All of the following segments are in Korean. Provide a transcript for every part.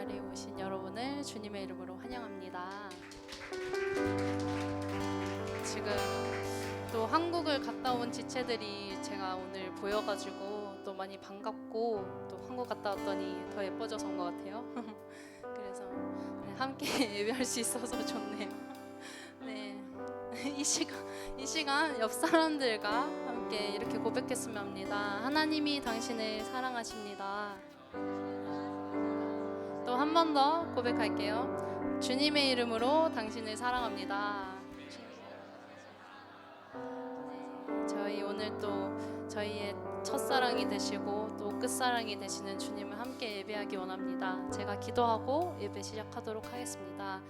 자리에 오신 여러분을 주님의 이름으로 환영합니다. 지금 또 한국을 갔다 온 지체들이 제가 오늘 보여가지고 또 많이 반갑고, 또 한국 갔다 왔더니 더 예뻐져서 온 것 같아요. 그래서 함께 예배할 수 있어서 좋네요. 네, 이 시간 옆 사람들과 함께 이렇게 고백했으면 합니다. 하나님이 당신을 사랑하십니다. 또 한 번 더 고백할게요. 주님의 이름으로 당신을 사랑합니다. 네, 저희 오늘 또 저희의 첫사랑이 되시고 또 끝사랑이 되시는 주님을 함께 예배하기 원합니다. 제가 기도하고 예배 시작하도록 하겠습니다.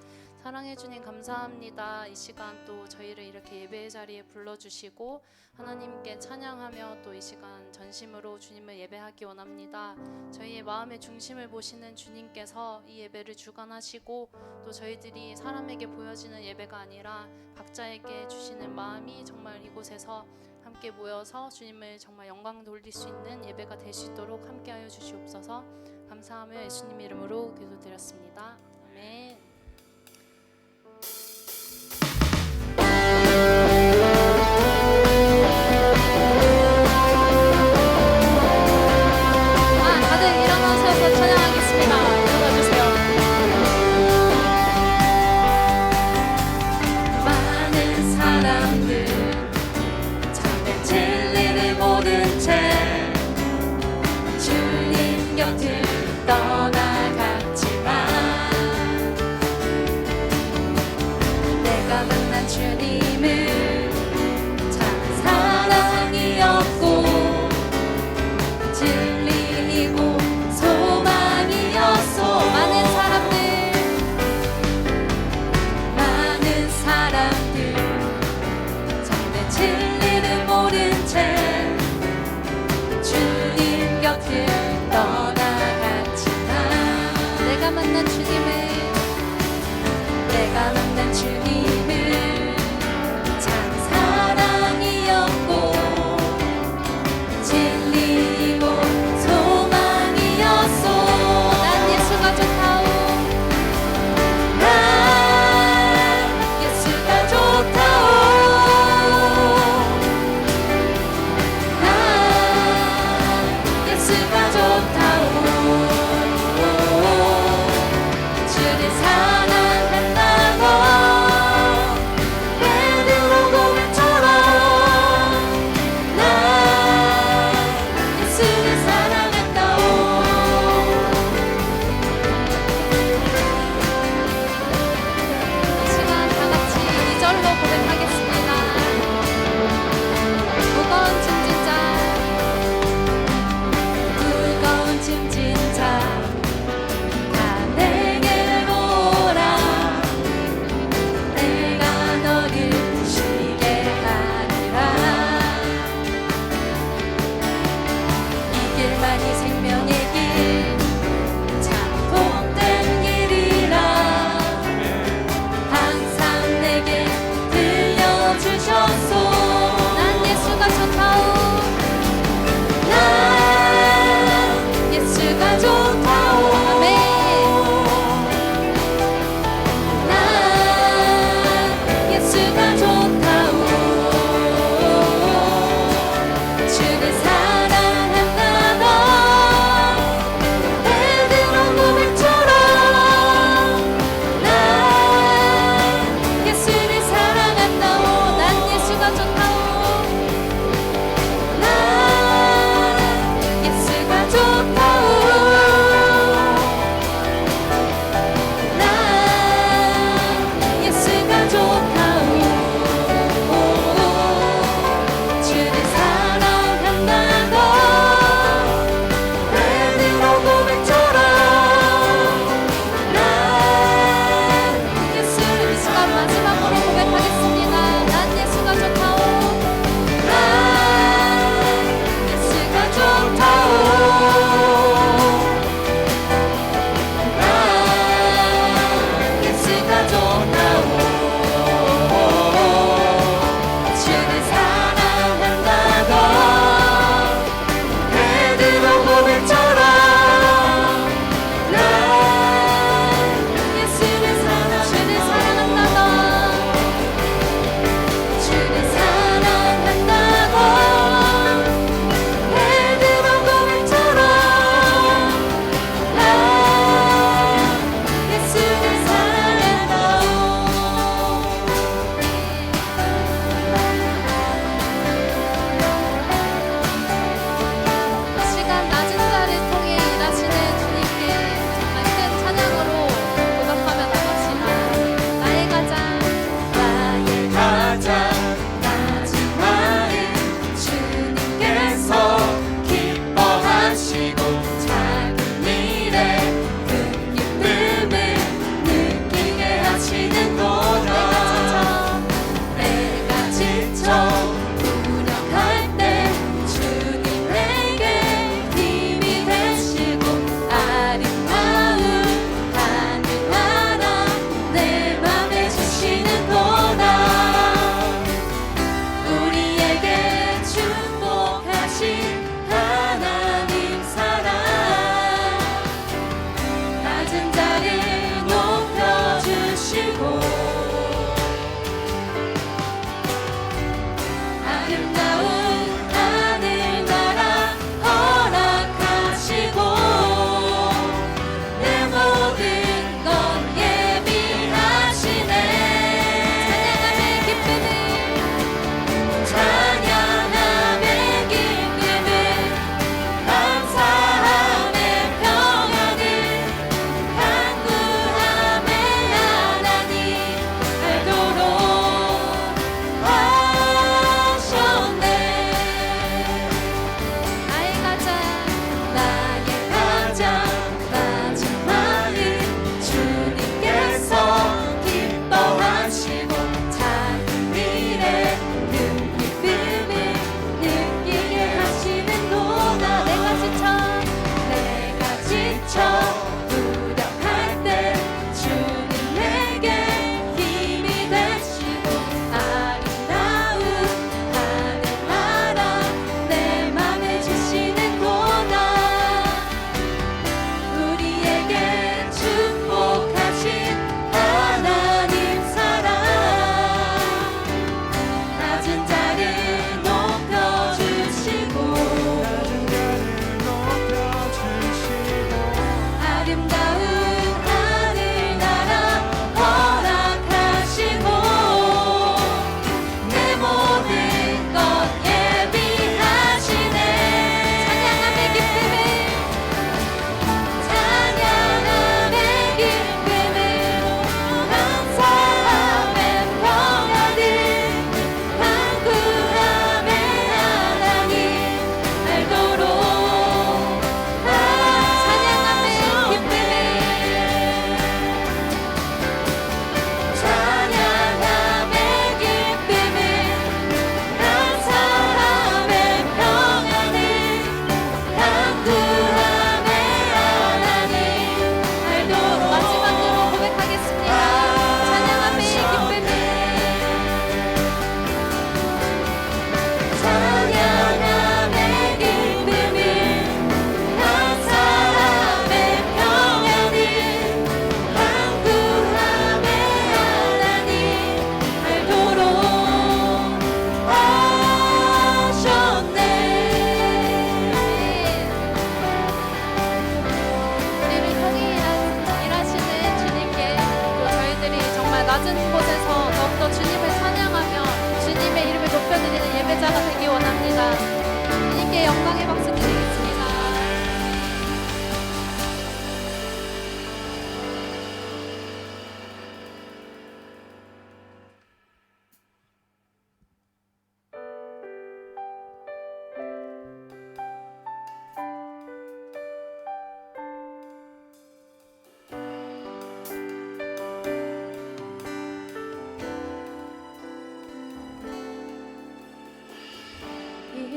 사랑해 주님 감사합니다. 이 시간 또 저희를 이렇게 예배의 자리에 불러주시고 하나님께 찬양하며 또 이 시간 전심으로 주님을 예배하기 원합니다. 저희의 마음의 중심을 보시는 주님께서 이 예배를 주관하시고 또 저희들이 사람에게 보여지는 예배가 아니라 각자에게 주시는 마음이 정말 이곳에서 함께 모여서 주님을 정말 영광 돌릴 수 있는 예배가 될 수 있도록 함께하여 주시옵소서. 감사하며 예수님 이름으로 기도드렸습니다. 아멘. 내가 만난 주님을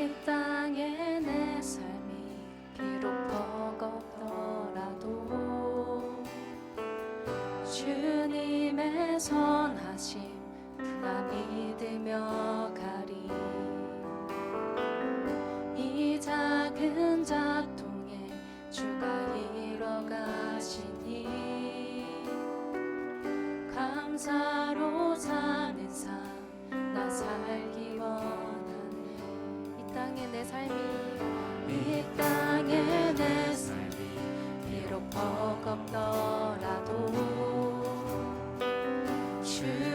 이 땅에 내 삶이 비록 버겁더라도 주님의 선하심 나 믿으며 가리. 이 작은 작동에 주가 이뤄가시니 감사로 사는 삶 나 살기 원하네. 이 땅에 내 삶이 비록 버겁더라도 주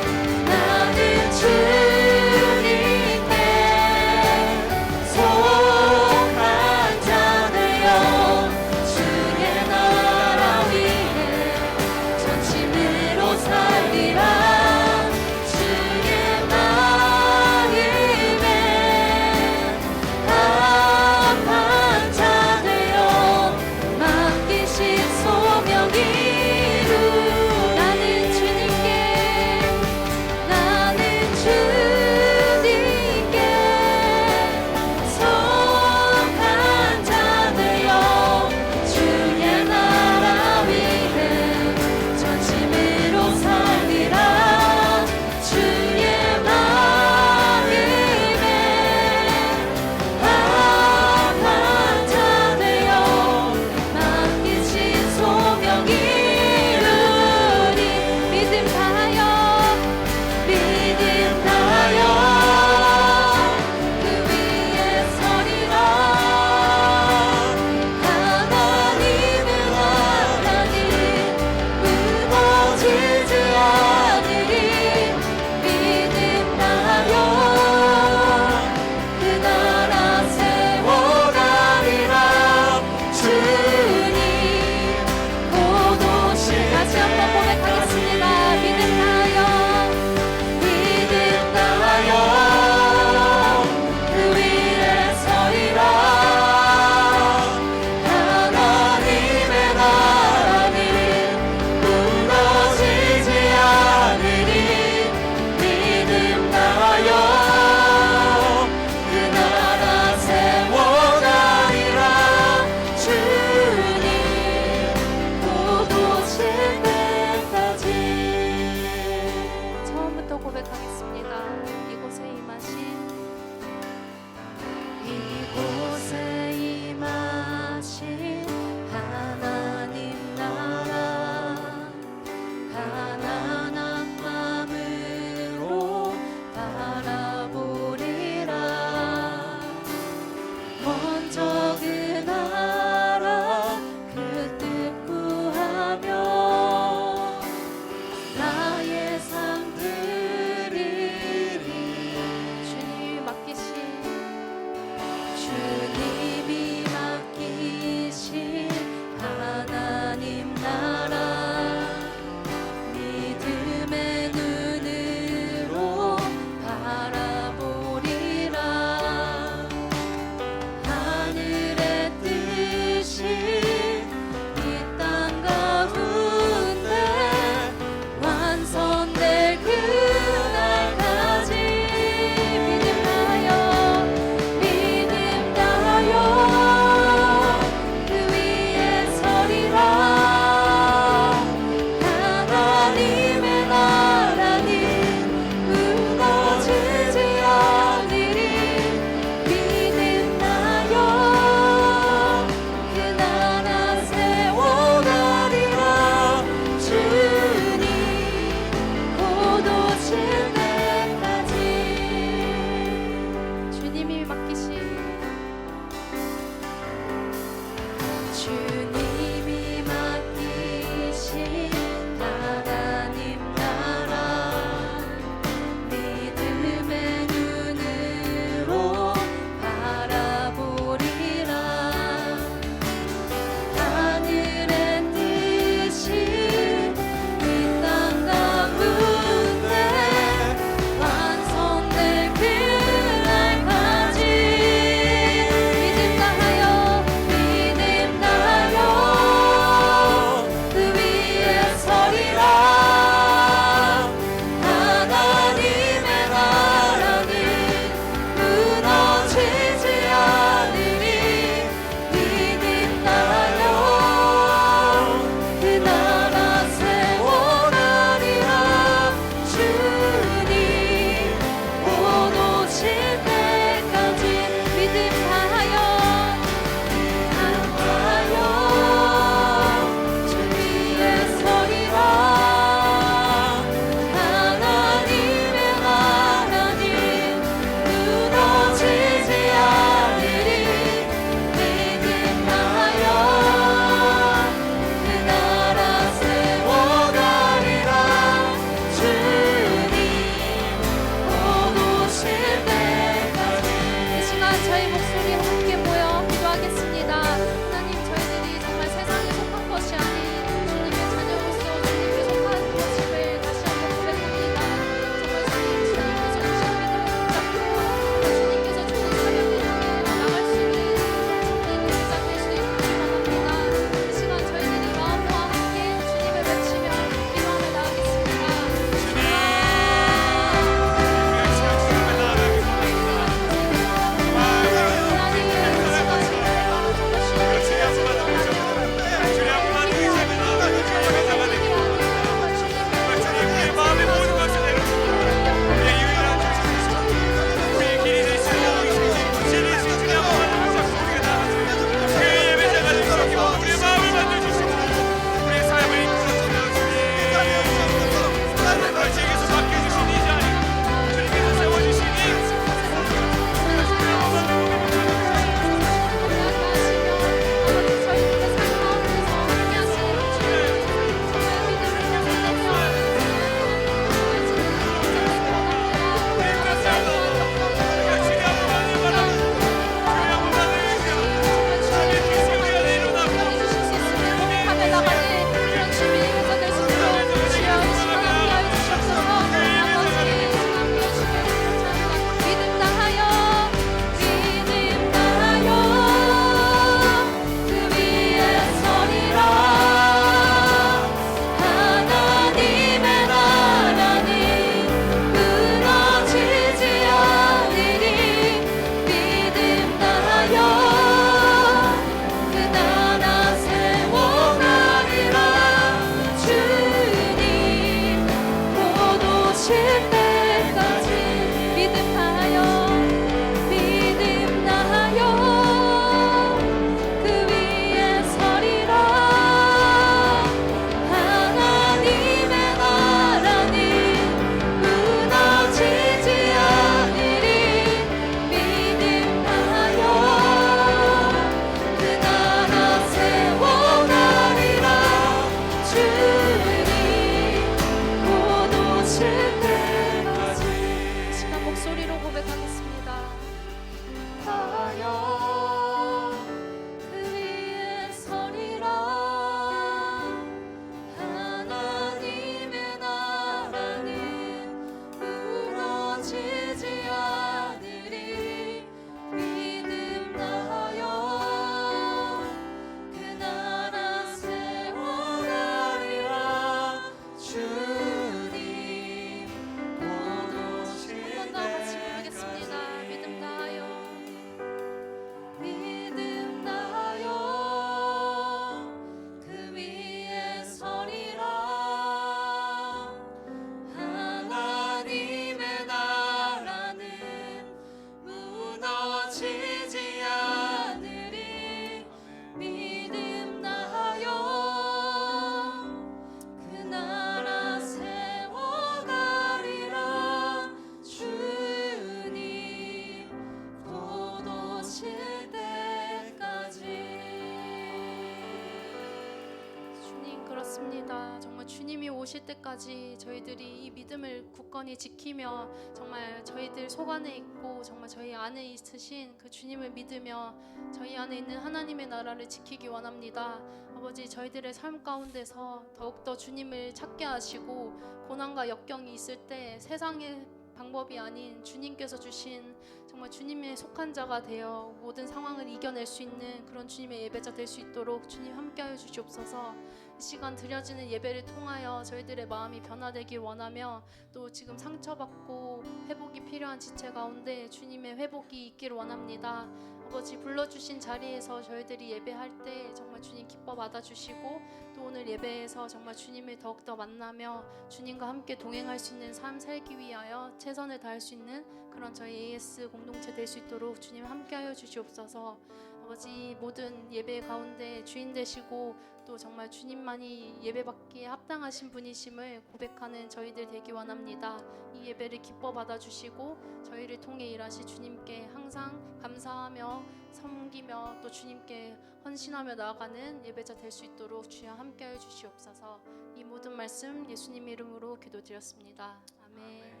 오실 때까지 저희들이 이 믿음을 굳건히 지키며 정말 저희들 속 안에 있고 정말 저희 안에 있으신 그 주님을 믿으며 저희 안에 있는 하나님의 나라를 지키기 원합니다. 아버지, 저희들의 삶 가운데서 더욱더 주님을 찾게 하시고 고난과 역경이 있을 때 세상의 방법이 아닌 주님께서 주신 정말 주님의 속한 자가 되어 모든 상황을 이겨낼 수 있는 그런 주님의 예배자 될 수 있도록 주님 함께하여 주시옵소서. 이 시간 드려지는 예배를 통하여 저희들의 마음이 변화되길 원하며 또 지금 상처받고 회복이 필요한 지체 가운데 주님의 회복이 있기를 원합니다. 아버지, 불러주신 자리에서 저희들이 예배할 때 정말 주님 기뻐 받아주시고 또 오늘 예배에서 정말 주님을 더욱더 만나며 주님과 함께 동행할 수 있는 삶 살기 위하여 최선을 다할 수 있는 그런 저희 AS 공동체 될 수 있도록 주님 함께하여 주시옵소서. 아버지, 모든 예배 가운데 주인 되시고 또 정말 주님만이 예배받기에 합당하신 분이심을 고백하는 저희들 되기 원합니다. 이 예배를 기뻐 받아주시고 저희를 통해 일하시 주님께 항상 감사하며 섬기며 또 주님께 헌신하며 나아가는 예배자 될 수 있도록 주여 함께하여 주시옵소서. 이 모든 말씀 예수님 이름으로 기도드렸습니다. 아멘.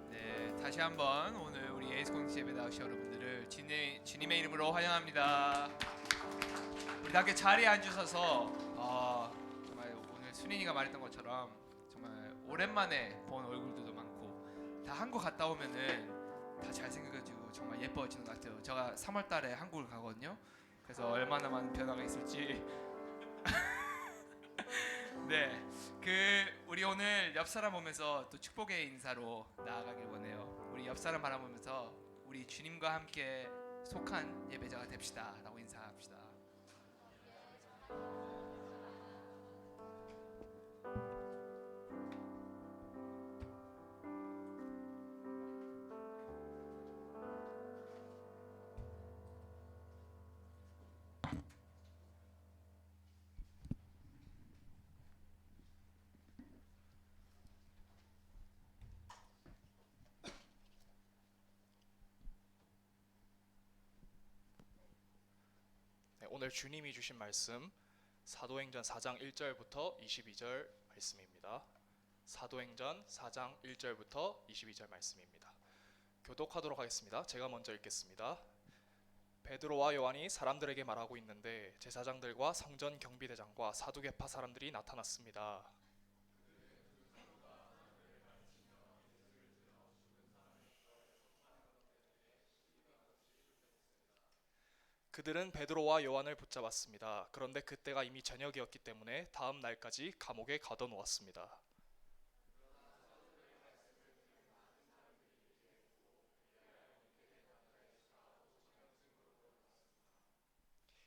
네, 다시 한번 오늘 우리 에이스 공동체 예배 나오신 여러분들을 주님의 이름으로 환영합니다. 우리 다 함께 자리에 앉으셔서 정말 오늘 순인이가 말했던 것처럼 정말 오랜만에 본 얼굴들도 많고 다 한국 갔다 오면은 다 잘생겨가지고 정말 예뻐지는 것 같아요. 제가 3월달에 한국을 가거든요. 그래서 얼마나 많은 변화가 있을지 네, 우리 오늘 옆 사람 보면서 또 축복의 인사로 나아가길 원해요. 우리 옆 사람 바라보면서 우리 주님과 함께 속한 예배자가 됩시다라고 인사합시다. 네, 오늘 주님이 주신 말씀 사도행전 4장 1절부터 22절 말씀입니다. 사도행전 4장 1절부터 22절 말씀입니다. 교독하도록 하겠습니다. 제가 먼저 읽겠습니다. 베드로와 요한이 사람들에게 말하고 있는데 제사장들과 성전 경비대장과 사두개파 사람들이 나타났습니다. 그들은 베드로와 요한을 붙잡았습니다. 그런데 그때가 이미 저녁이었기 때문에 다음 날까지 감옥에 가둬놓았습니다.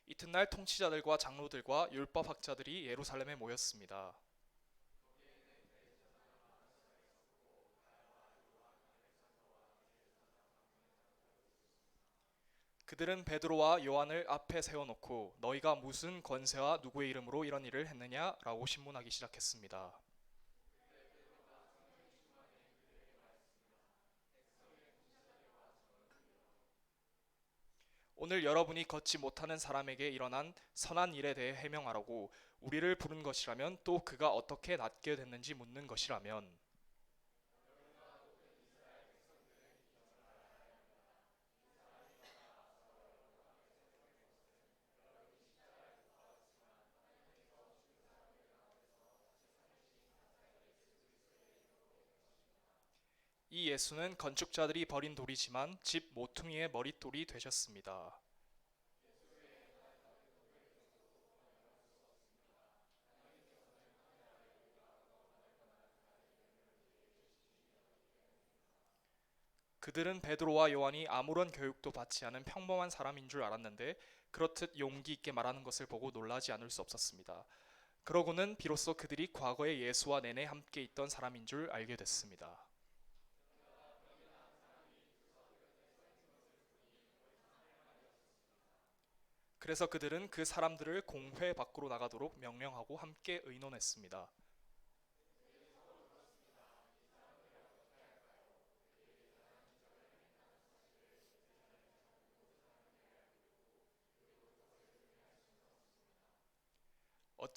이튿날 통치자들과 장로들과 율법학자들이 예루살렘에 모였습니다. 그들은 베드로와 요한을 앞에 세워놓고 너희가 무슨 권세와 누구의 이름으로 이런 일을 했느냐라고 신문하기 시작했습니다. 오늘 여러분이 걷지 못하는 사람에게 일어난 선한 일에 대해 해명하라고 우리를 부른 것이라면 또 그가 어떻게 낫게 됐는지 묻는 것이라면 이 예수는 건축자들이 버린 돌이지만 집 모퉁이의 머릿돌이 되셨습니다. 그들은 베드로와 요한이 아무런 교육도 받지 않은 평범한 사람인 줄 알았는데 그렇듯 용기 있게 말하는 것을 보고 놀라지 않을 수 없었습니다. 그러고는 비로소 그들이 과거에 예수와 내내 함께 있던 사람인 줄 알게 됐습니다. 그래서 그들은 그 사람들을 공회 밖으로 나가도록 명령하고 함께 의논했습니다.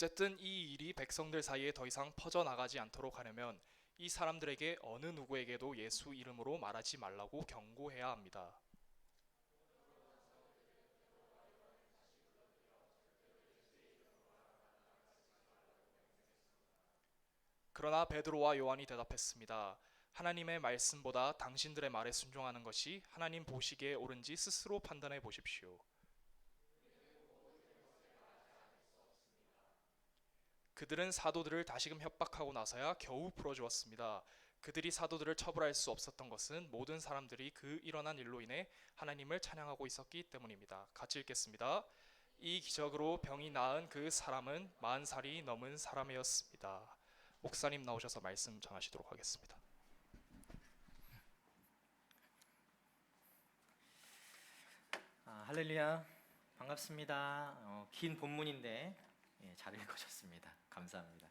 어쨌든 이 일이 백성들 사이에 더 이상 퍼져나가지 않도록 하려면 이 사람들에게 어느 누구에게도 예수 이름으로 말하지 말라고 경고해야 합니다. 그러나 베드로와 요한이 대답했습니다. 하나님의 말씀보다 당신들의 말에 순종하는 것이 하나님 보시기에 옳은지 스스로 판단해 보십시오. 그들은 사도들을 다시금 협박하고 나서야 겨우 풀어주었습니다. 그들이 사도들을 처벌할 수 없었던 것은 모든 사람들이 그 일어난 일로 인해 하나님을 찬양하고 있었기 때문입니다. 같이 읽겠습니다. 이 기적으로 병이 나은 그 사람은 40살이 넘은 사람이었습니다. 목사님 나오셔서 말씀 전하시도록 하겠습니다. 할렐루야, 반갑습니다. 긴 본문인데 잘 읽으셨습니다. 감사합니다.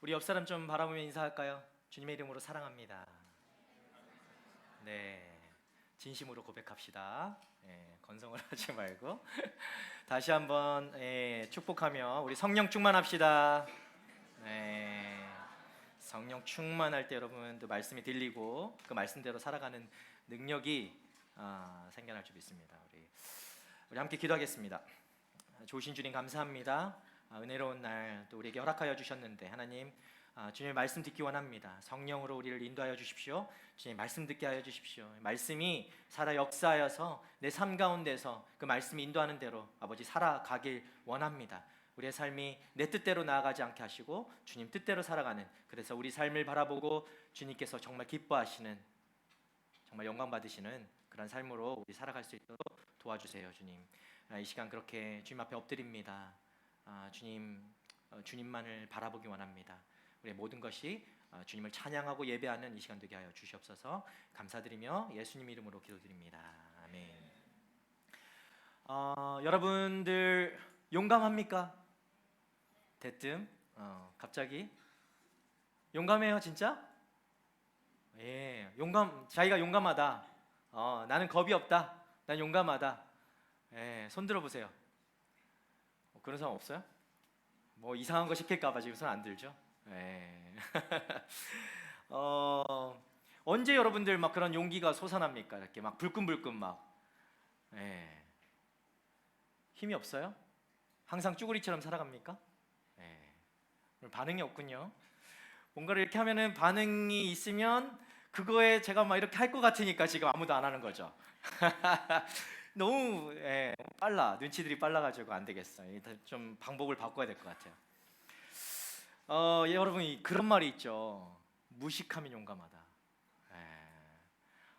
우리 옆 사람 좀 바라보며 인사할까요? 주님의 이름으로 사랑합니다. 네, 진심으로 고백합시다. 건성을 하지 말고 다시 한번 축복하며 우리 성령 충만합시다. 성령 충만할 때 여러분도 말씀이 들리고 그 말씀대로 살아가는 능력이 생겨날 줄 믿습니다. 우리 함께 기도하겠습니다. 좋으신 주님 감사합니다. 은혜로운 날 또 우리에게 허락하여 주셨는데 하나님 주님의 말씀 듣기 원합니다. 성령으로 우리를 인도하여 주십시오. 주님 말씀 듣게 하여 주십시오. 말씀이 살아 역사하여서 내 삶 가운데서 그 말씀이 인도하는 대로 아버지 살아가길 원합니다. 우리의 삶이 내 뜻대로 나아가지 않게 하시고 주님 뜻대로 살아가는, 그래서 우리 삶을 바라보고 주님께서 정말 기뻐하시는, 정말 영광 받으시는 그런 삶으로 우리 살아갈 수 있도록 도와주세요. 주님, 이 시간 그렇게 주님 앞에 엎드립니다. 주님, 주님만을 바라보기 원합니다. 우리의 모든 것이 주님을 찬양하고 예배하는 이 시간 되게 하여 주시옵소서. 감사드리며 예수님 이름으로 기도드립니다. 아멘. 여러분들 용감합니까? 대뜸 갑자기 용감해요 진짜? 예, 자기가 용감하다. 나는 겁이 없다. 난 용감하다. 예, 손 들어보세요. 그런 사람 없어요? 뭐 이상한 거 시킬까봐 지금 손 안 들죠? 예. 언제 여러분들 막 그런 용기가 솟아납니까? 이렇게 막 불끈불끈 막. 예. 힘이 없어요? 항상 쭈구리처럼 살아갑니까? 예. 반응이 없군요. 뭔가를 이렇게 하면은 반응이 있으면 그거에 제가 막 이렇게 할 것 같으니까 지금 아무도 안 하는 거죠. 너무 빨라. 눈치들이 빨라가지고 안 되겠어요. 좀 방법을 바꿔야 될 것 같아요. 여러분 그런 말이 있죠. 무식하면 용감하다.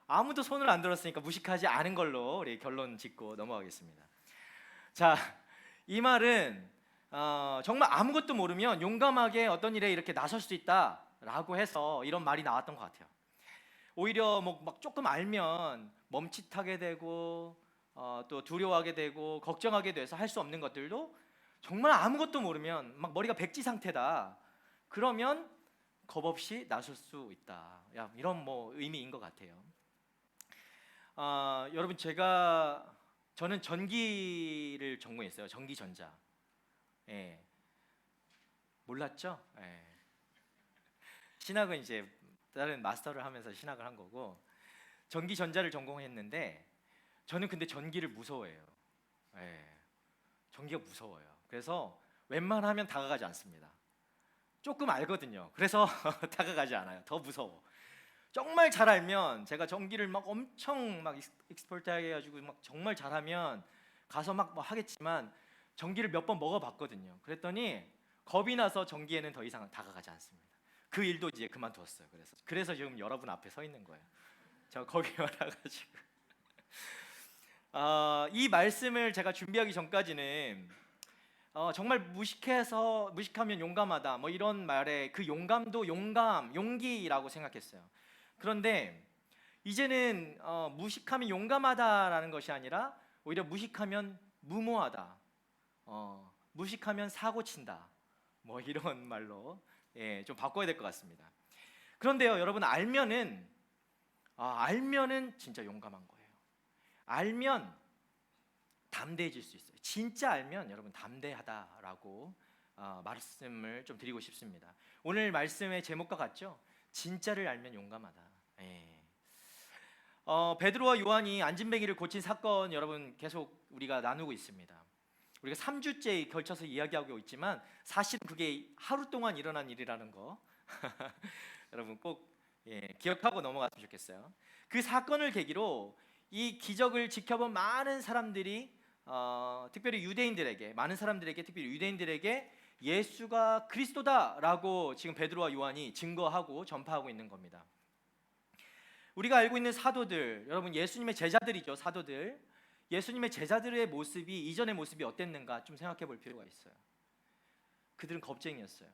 아무도 손을 안 들었으니까 무식하지 않은 걸로 우리 결론 짓고 넘어가겠습니다. 자, 이 말은 정말 아무것도 모르면 용감하게 어떤 일에 이렇게 나설 수 있다라고 해서 이런 말이 나왔던 것 같아요. 오히려 뭐 막 조금 알면 멈칫하게 되고 또 두려워하게 되고 걱정하게 돼서 할 수 없는 것들도 정말 아무것도 모르면 막 머리가 백지 상태다. 그러면 겁 없이 나설 수 있다. 이런 뭐 의미인 것 같아요. 여러분 저는 전기를 전공했어요. 전기전자. 몰랐죠? 신학은 이제 다른 마스터를 하면서 신학을 한 거고 전기전자를 전공했는데 저는 근데 전기를 무서워해요. 전기가 무서워요. 그래서 웬만하면 다가가지 않습니다. 조금 알거든요. 그래서 다가가지 않아요. 더 무서워. 정말 잘 알면 제가 전기를 막 엄청 막 익스퍼트하게 해가지고 막 정말 잘하면 가서 막 뭐 하겠지만 전기를 몇 번 먹어봤거든요. 그랬더니 겁이 나서 전기에는 더 이상 다가가지 않습니다. 그 일도 이제 그만두었어요. 그래서 지금 여러분 앞에 서 있는 거예요. 제가 겁이 많아가지고. 이 말씀을 제가 준비하기 전까지는 정말 무식하면 용감하다 뭐 이런 말에 그 용감도 용기라고 생각했어요. 그런데 이제는 무식하면 용감하다라는 것이 아니라 오히려 무식하면 무모하다, 무식하면 사고친다 뭐 이런 말로 좀 바꿔야 될 것 같습니다. 그런데요 여러분 알면은 진짜 용감한 거예요. 알면 담대해질 수 있어요. 진짜 알면 여러분 담대하다라고 말씀을 좀 드리고 싶습니다. 오늘 말씀의 제목과 같죠? 진짜를 알면 용감하다. 예. 베드로와 요한이 안진뱅이를 고친 사건 여러분 계속 우리가 나누고 있습니다. 우리가 3주째 걸쳐서 이야기하고 있지만 사실 그게 하루 동안 일어난 일이라는 거 여러분 꼭 기억하고 넘어갔으면 좋겠어요. 그 사건을 계기로 이 기적을 지켜본 많은 사람들이 특별히 유대인들에게 많은 사람들에게 특별히 유대인들에게 예수가 그리스도다라고 지금 베드로와 요한이 증거하고 전파하고 있는 겁니다. 우리가 알고 있는 사도들 여러분 예수님의 제자들이죠. 사도들 예수님의 제자들의 모습이 이전의 모습이 어땠는가 좀 생각해 볼 필요가 있어요. 그들은 겁쟁이였어요.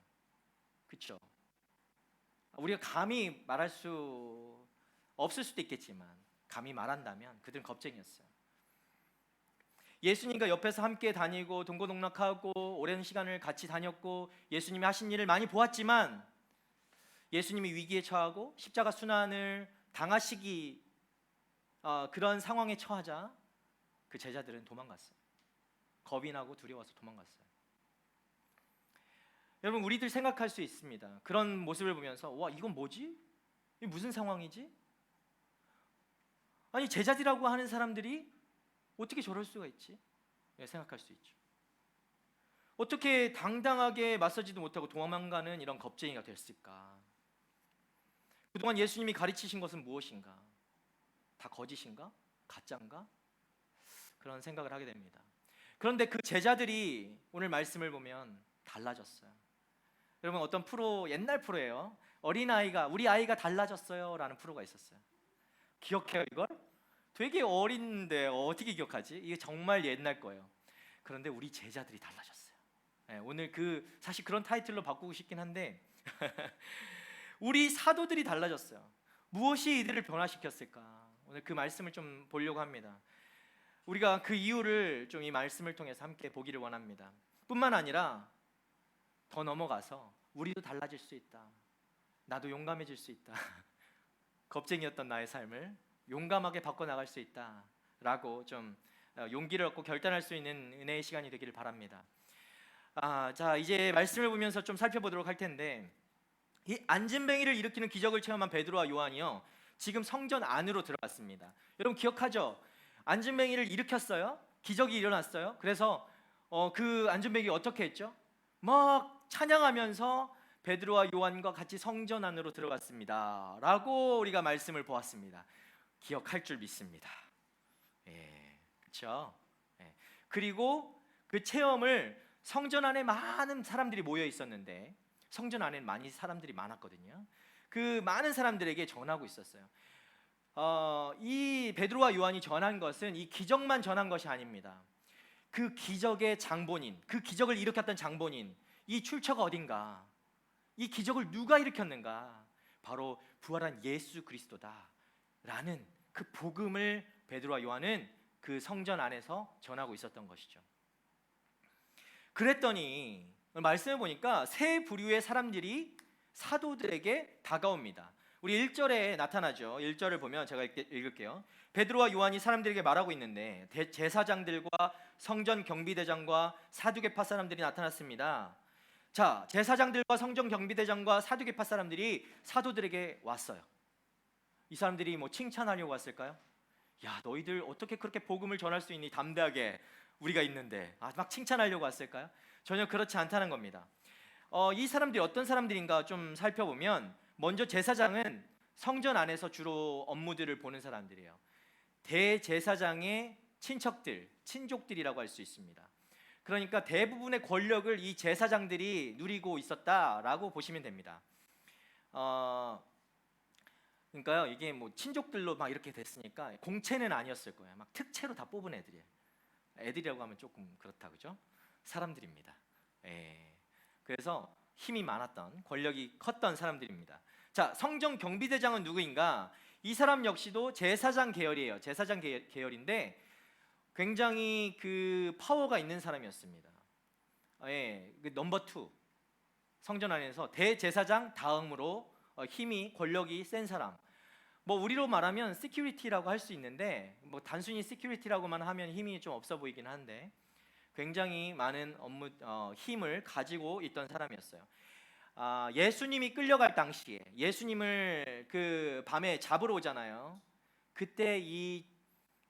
그렇죠? 우리가 감히 말할 수 없을 수도 있겠지만 감히 말한다면 그들은 겁쟁이였어요. 예수님과 옆에서 함께 다니고 동고동락하고 오랜 시간을 같이 다녔고 예수님이 하신 일을 많이 보았지만 예수님이 위기에 처하고 십자가 순환을 당하시기 그런 상황에 처하자 그 제자들은 도망갔어요. 겁이 나고 두려워서 도망갔어요. 여러분 우리들 생각할 수 있습니다. 그런 모습을 보면서 와 이건 뭐지? 이게 무슨 상황이지? 아니 제자들이라고 하는 사람들이 어떻게 저럴 수가 있지? 생각할 수 있죠. 어떻게 당당하게 맞서지도 못하고 도망가는 이런 겁쟁이가 됐을까? 그동안 예수님이 가르치신 것은 무엇인가? 다 거짓인가? 가짜인가? 그런 생각을 하게 됩니다. 그런데 그 제자들이 오늘 말씀을 보면 달라졌어요. 여러분 어떤 프로 옛날 프로예요. 어린아이가 우리 아이가 달라졌어요 라는 프로가 있었어요. 기억해요 이걸? 되게 어린데 어떻게 기억하지? 이게 정말 옛날 거예요. 그런데 우리 제자들이 달라졌어요. 오늘 사실 그런 타이틀로 바꾸고 싶긴 한데 우리 사도들이 달라졌어요. 무엇이 이들을 변화시켰을까? 오늘 그 말씀을 좀 보려고 합니다. 우리가 그 이유를 좀 이 말씀을 통해서 함께 보기를 원합니다. 뿐만 아니라 더 넘어가서 우리도 달라질 수 있다. 나도 용감해질 수 있다. 겁쟁이였던 나의 삶을 용감하게 바꿔나갈 수 있다라고 좀 용기를 얻고 결단할 수 있는 은혜의 시간이 되기를 바랍니다. 자 이제 말씀을 보면서 좀 살펴보도록 할 텐데 이 안진뱅이를 일으키는 기적을 체험한 베드로와 요한이요 지금 성전 안으로 들어갔습니다. 여러분 기억하죠? 안진뱅이를 일으켰어요. 기적이 일어났어요. 그래서 그 안진뱅이 어떻게 했죠? 막 찬양하면서 베드로와 요한과 같이 성전 안으로 들어갔습니다 라고 우리가 말씀을 보았습니다. 기억할 줄 믿습니다. 그렇죠? 그리고 그 체험을 성전 안에 많은 사람들이 모여 있었는데 성전 안에 많이 사람들이 많았거든요. 그 많은 사람들에게 전하고 있었어요. 이 베드로와 요한이 전한 것은 이 기적만 전한 것이 아닙니다. 그 기적의 장본인, 그 기적을 일으켰던 장본인, 이 출처가 어딘가, 이 기적을 누가 일으켰는가, 바로 부활한 예수 그리스도다라는 그 복음을 베드로와 요한은 그 성전 안에서 전하고 있었던 것이죠. 그랬더니 말씀을 보니까 세 부류의 사람들이 사도들에게 다가옵니다. 우리 1절에 나타나죠. 1절을 보면 제가 읽을게요. 베드로와 요한이 사람들에게 말하고 있는데 제사장들과 성전 경비대장과 사두개파 사람들이 나타났습니다. 자, 제사장들과 성전 경비대장과 사두개파 사람들이 사도들에게 왔어요. 이 사람들이 뭐 칭찬하려고 왔을까요? 야, 너희들 어떻게 그렇게 복음을 전할 수 있니? 담대하게 우리가 있는데 막 칭찬하려고 왔을까요? 전혀 그렇지 않다는 겁니다. 이 사람들이 어떤 사람들인가 좀 살펴보면 먼저 제사장은 성전 안에서 주로 업무들을 보는 사람들이에요. 대제사장의 친척들, 친족들이라고 할 수 있습니다. 그러니까 대부분의 권력을 이 제사장들이 누리고 있었다라고 보시면 됩니다. 그러니까요, 이게 뭐 친족들로 막 이렇게 됐으니까 공채는 아니었을 거예요. 막 특채로 다 뽑은 애들이에요. 애들이라고 하면 조금 그렇다, 그죠? 사람들입니다. 그래서 힘이 많았던, 권력이 컸던 사람들입니다. 자, 성전 경비대장은 누구인가? 이 사람 역시도 제사장 계열이에요. 제사장 계열인데 굉장히 그 파워가 있는 사람이었습니다. 그 넘버 2, 성전 안에서 대제사장 다음으로 힘이 권력이 센 사람. 뭐 우리로 말하면 시큐리티라고 할 수 있는데 뭐 단순히 시큐리티라고만 하면 힘이 좀 없어 보이긴 한데 굉장히 많은 힘을 가지고 있던 사람이었어요. 예수님이 끌려갈 당시에 예수님을 그 밤에 잡으러 오잖아요. 그때 이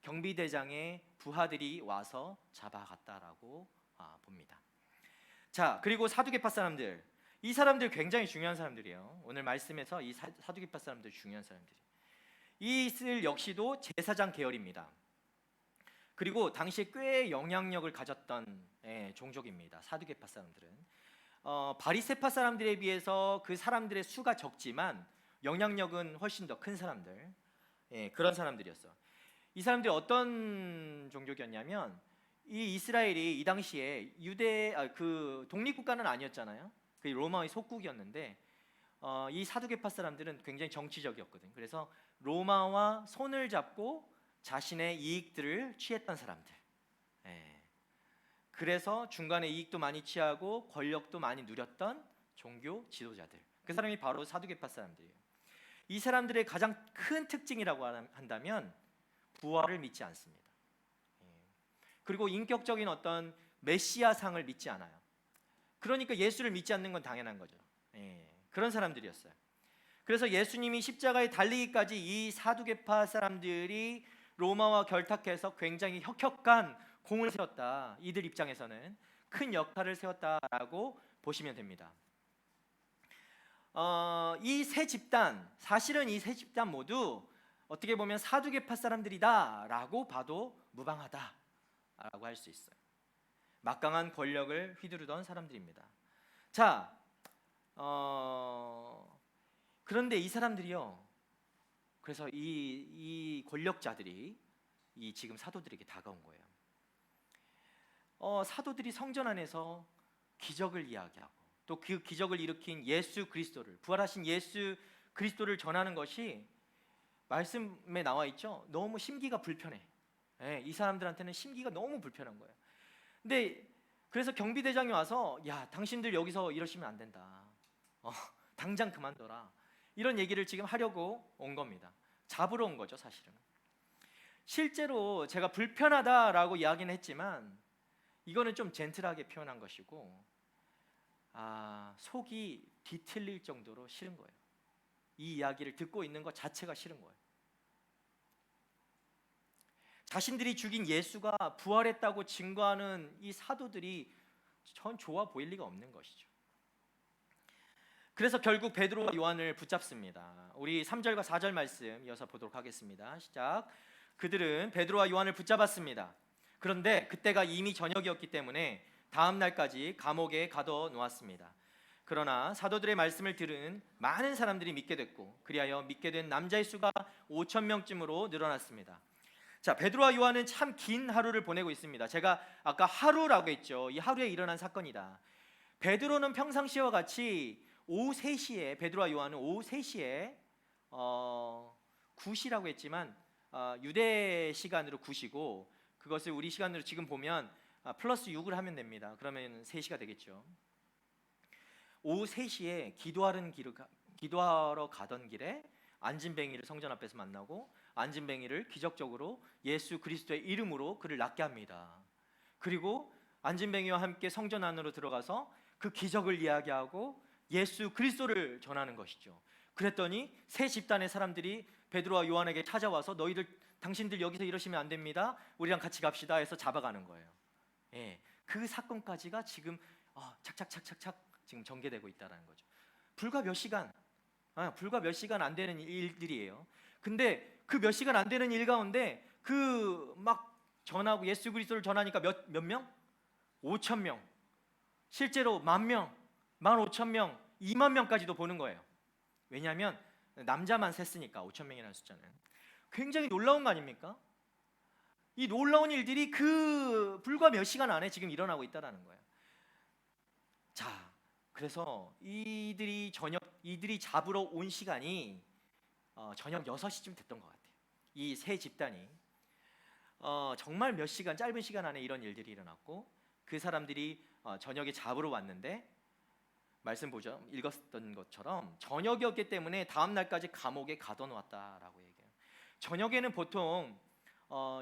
경비대장의 부하들이 와서 잡아갔다라고 봅니다. 자, 그리고 사두개파 사람들, 이 사람들 굉장히 중요한 사람들이에요. 오늘 말씀에서 이 사두개파 사람들 중요한 사람들이. 이들 역시도 제사장 계열입니다. 그리고 당시에 꽤 영향력을 가졌던 종족입니다. 사두개파 사람들은 바리새파 사람들에 비해서 그 사람들의 수가 적지만 영향력은 훨씬 더 큰 사람들, 그런 사람들이었어. 이 사람들이 어떤 종족이었냐면 이 이스라엘이 이 당시에 그 독립국가는 아니었잖아요. 그 로마의 속국이었는데 이 사두개파 사람들은 굉장히 정치적이었거든. 그래서 로마와 손을 잡고 자신의 이익들을 취했던 사람들. 그래서 중간에 이익도 많이 취하고 권력도 많이 누렸던 종교 지도자들. 그 사람이 바로 사두개파 사람들이에요. 이 사람들의 가장 큰 특징이라고 한다면 부활을 믿지 않습니다. 그리고 인격적인 어떤 메시아상을 믿지 않아요. 그러니까 예수를 믿지 않는 건 당연한 거죠. 그런 사람들이었어요. 그래서 예수님이 십자가에 달리기까지 이 사두개파 사람들이 로마와 결탁해서 굉장히 혁혁한 공을 세웠다. 이들 입장에서는 큰 역할을 세웠다라고 보시면 됩니다. 이 세 집단, 사실은 이 세 집단 모두 어떻게 보면 사두개파 사람들이다라고 봐도 무방하다라고 할 수 있어요. 막강한 권력을 휘두르던 사람들입니다. 자, 그런데 이 사람들이요. 그래서 이 권력자들이 이 지금 사도들에게 다가온 거예요. 사도들이 성전 안에서 기적을 이야기하고 또 그 기적을 일으킨 예수 그리스도를, 부활하신 예수 그리스도를 전하는 것이 말씀에 나와 있죠. 너무 심기가 불편해. 이 사람들한테는 심기가 너무 불편한 거예요. 근데 그래서 경비대장이 와서 야, 당신들 여기서 이러시면 안 된다. 당장 그만둬라. 이런 얘기를 지금 하려고 온 겁니다. 잡으러 온 거죠, 사실은. 실제로 제가 불편하다라고 이야기는 했지만 이거는 좀 젠틀하게 표현한 것이고 속이 뒤틀릴 정도로 싫은 거예요. 이 이야기를 듣고 있는 것 자체가 싫은 거예요. 자신들이 죽인 예수가 부활했다고 증거하는 이 사도들이 전 좋아 보일 리가 없는 것이죠. 그래서 결국 베드로와 요한을 붙잡습니다. 우리 3절과 4절 말씀 이어서 보도록 하겠습니다. 시작. 그들은 베드로와 요한을 붙잡았습니다. 그런데 그때가 이미 저녁이었기 때문에 다음 날까지 감옥에 가둬 놓았습니다. 그러나 사도들의 말씀을 들은 많은 사람들이 믿게 됐고 그리하여 믿게 된 남자의 수가 5,000명쯤으로 늘어났습니다. 자, 베드로와 요한은 참 긴 하루를 보내고 있습니다. 제가 아까 하루라고 했죠. 이 하루에 일어난 사건이다. 베드로는 평상시와 같이 오후 3시에 베드로와 요한은 오후 3시에 9시라고 했지만 유대 시간으로 9시고 그것을 우리 시간으로 지금 보면 플러스 6을 하면 됩니다. 그러면 3시가 되겠죠. 오후 3시에 기도하러 가던 길에 안진뱅이를 성전 앞에서 만나고 안진뱅이를 기적적으로 예수 그리스도의 이름으로 그를 낫게 합니다. 그리고 안진뱅이와 함께 성전 안으로 들어가서 그 기적을 이야기하고 예수 그리스도를 전하는 것이죠. 그랬더니 세 집단의 사람들이 베드로와 요한에게 찾아와서 당신들 여기서 이러시면 안 됩니다. 우리랑 같이 갑시다 해서 잡아가는 거예요. 그 사건까지가 지금 착착착착착 지금 전개되고 있다는 거죠. 불과 몇 시간 안 되는 일들이에요. 근데 그 몇 시간 안 되는 일 가운데 그 막 전하고 예수 그리스도를 전하니까 몇 명? 5,000명. 실제로 10,000명, 15,000명, 20,000명까지도 보는 거예요. 왜냐하면 남자만 셌으니까 5,000명이라는 숫자는 굉장히 놀라운 거 아닙니까? 이 놀라운 일들이 그 불과 몇 시간 안에 지금 일어나고 있다는 거예요. 자, 그래서 이들이 잡으러 온 시간이 저녁 6시쯤 됐던 것 같아요. 이 세 집단이 정말 짧은 시간 안에 이런 일들이 일어났고 그 사람들이 저녁에 잡으러 왔는데 말씀 보죠. 읽었던 것처럼 저녁이었기 때문에 다음 날까지 감옥에 가둬놓았다라고 얘기해요. 저녁에는 보통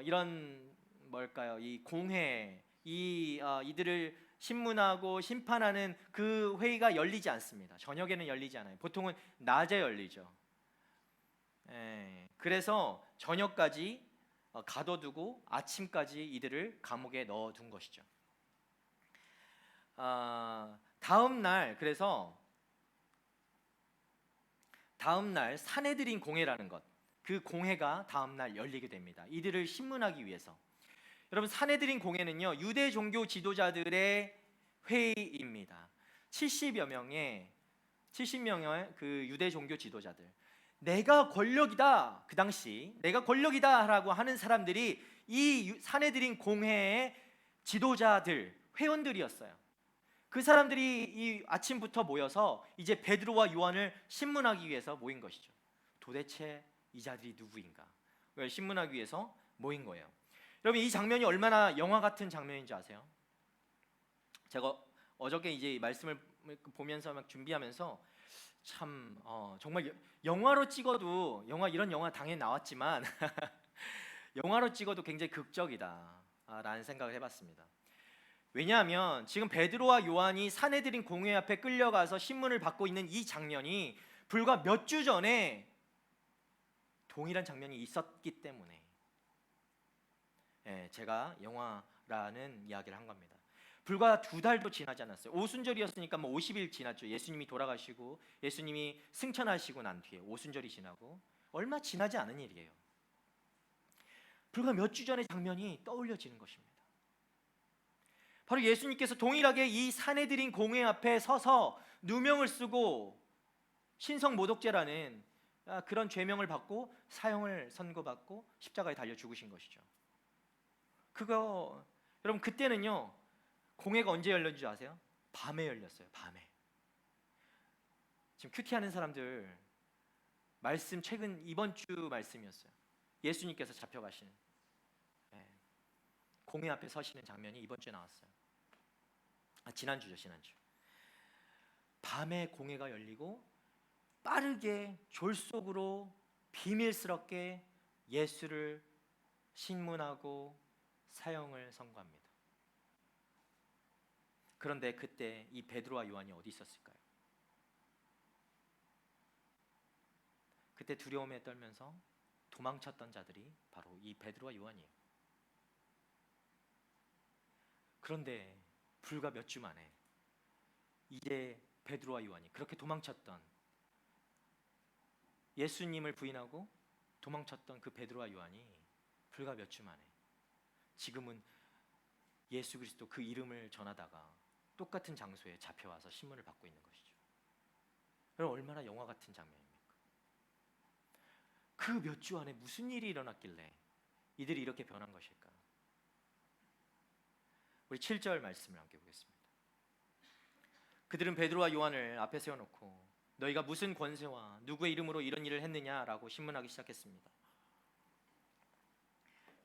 이런 뭘까요? 이 공회, 이들을 신문하고 심판하는 그 회의가 열리지 않습니다. 저녁에는 열리지 않아요. 보통은 낮에 열리죠. 그래서 저녁까지 가둬두고 아침까지 이들을 감옥에 넣어둔 것이죠. 다음 날 산헤드린 공회라는 것, 그 공회가 다음 날 열리게 됩니다. 이들을 신문하기 위해서. 여러분, 산헤드린 공회는요, 유대 종교 지도자들의 회의입니다. 70여 명의 그 유대 종교 지도자들, 내가 권력이다, 그 당시 내가 권력이다라고 하는 사람들이 이 산헤드린 공회의 지도자들, 회원들이었어요. 그 사람들이 이 아침부터 모여서 이제 베드로와 요한을 신문하기 위해서 모인 것이죠. 도대체 이 자들이 누구인가? 그걸 신문하기 위해서 모인 거예요. 여러분, 이 장면이 얼마나 영화 같은 장면인지 아세요? 제가 어저께 이제 이 말씀을 보면서 막 준비하면서 참 정말 영화로 찍어도 이런 영화 당연히 나왔지만 영화로 찍어도 굉장히 극적이다라는 생각을 해봤습니다. 왜냐하면 지금 베드로와 요한이 산헤드린 공회 앞에 끌려가서 신문을 받고 있는 이 장면이 불과 몇 주 전에 동일한 장면이 있었기 때문에 제가 영화라는 이야기를 한 겁니다. 불과 2달도 지나지 않았어요. 오순절이었으니까 50일 지났죠. 예수님이 돌아가시고 예수님이 승천하시고 난 뒤에 오순절이 지나고 얼마 지나지 않은 일이에요. 불과 몇 주 전의 장면이 떠올려지는 것입니다. 바로 예수님께서 동일하게 이 산헤드린 공회 앞에 서서 누명을 쓰고 신성모독죄라는 그런 죄명을 받고 사형을 선고받고 십자가에 달려 죽으신 것이죠. 여러분, 그때는요, 공회가 언제 열렸는지 아세요? 밤에 열렸어요. 밤에. 지금 큐티하는 사람들 말씀, 최근 이번 주 말씀이었어요. 예수님께서 잡혀가시는 공회 앞에 서시는 장면이 이번 주에 나왔어요. 지난주죠. 밤에 공회가 열리고 빠르게 졸속으로 비밀스럽게 예수를 신문하고 사형을 선고합니다. 그런데 그때 이 베드로와 요한이 어디 있었을까요? 그때 두려움에 떨면서 도망쳤던 자들이 바로 이 베드로와 요한이에요. 그런데 불과 몇 주 만에 이제 베드로와 요한이 그렇게 도망쳤던, 예수님을 부인하고 도망쳤던 그 베드로와 요한이 불과 몇 주 만에 지금은 예수 그리스도 그 이름을 전하다가 똑같은 장소에 잡혀와서 신문을 받고 있는 것이죠. 여러분, 얼마나 영화 같은 장면입니까? 그 몇 주 안에 무슨 일이 일어났길래 이들이 이렇게 변한 것일까? 우리 7절 말씀을 함께 보겠습니다. 그들은 베드로와 요한을 앞에 세워놓고 너희가 무슨 권세와 누구의 이름으로 이런 일을 했느냐라고 신문하기 시작했습니다.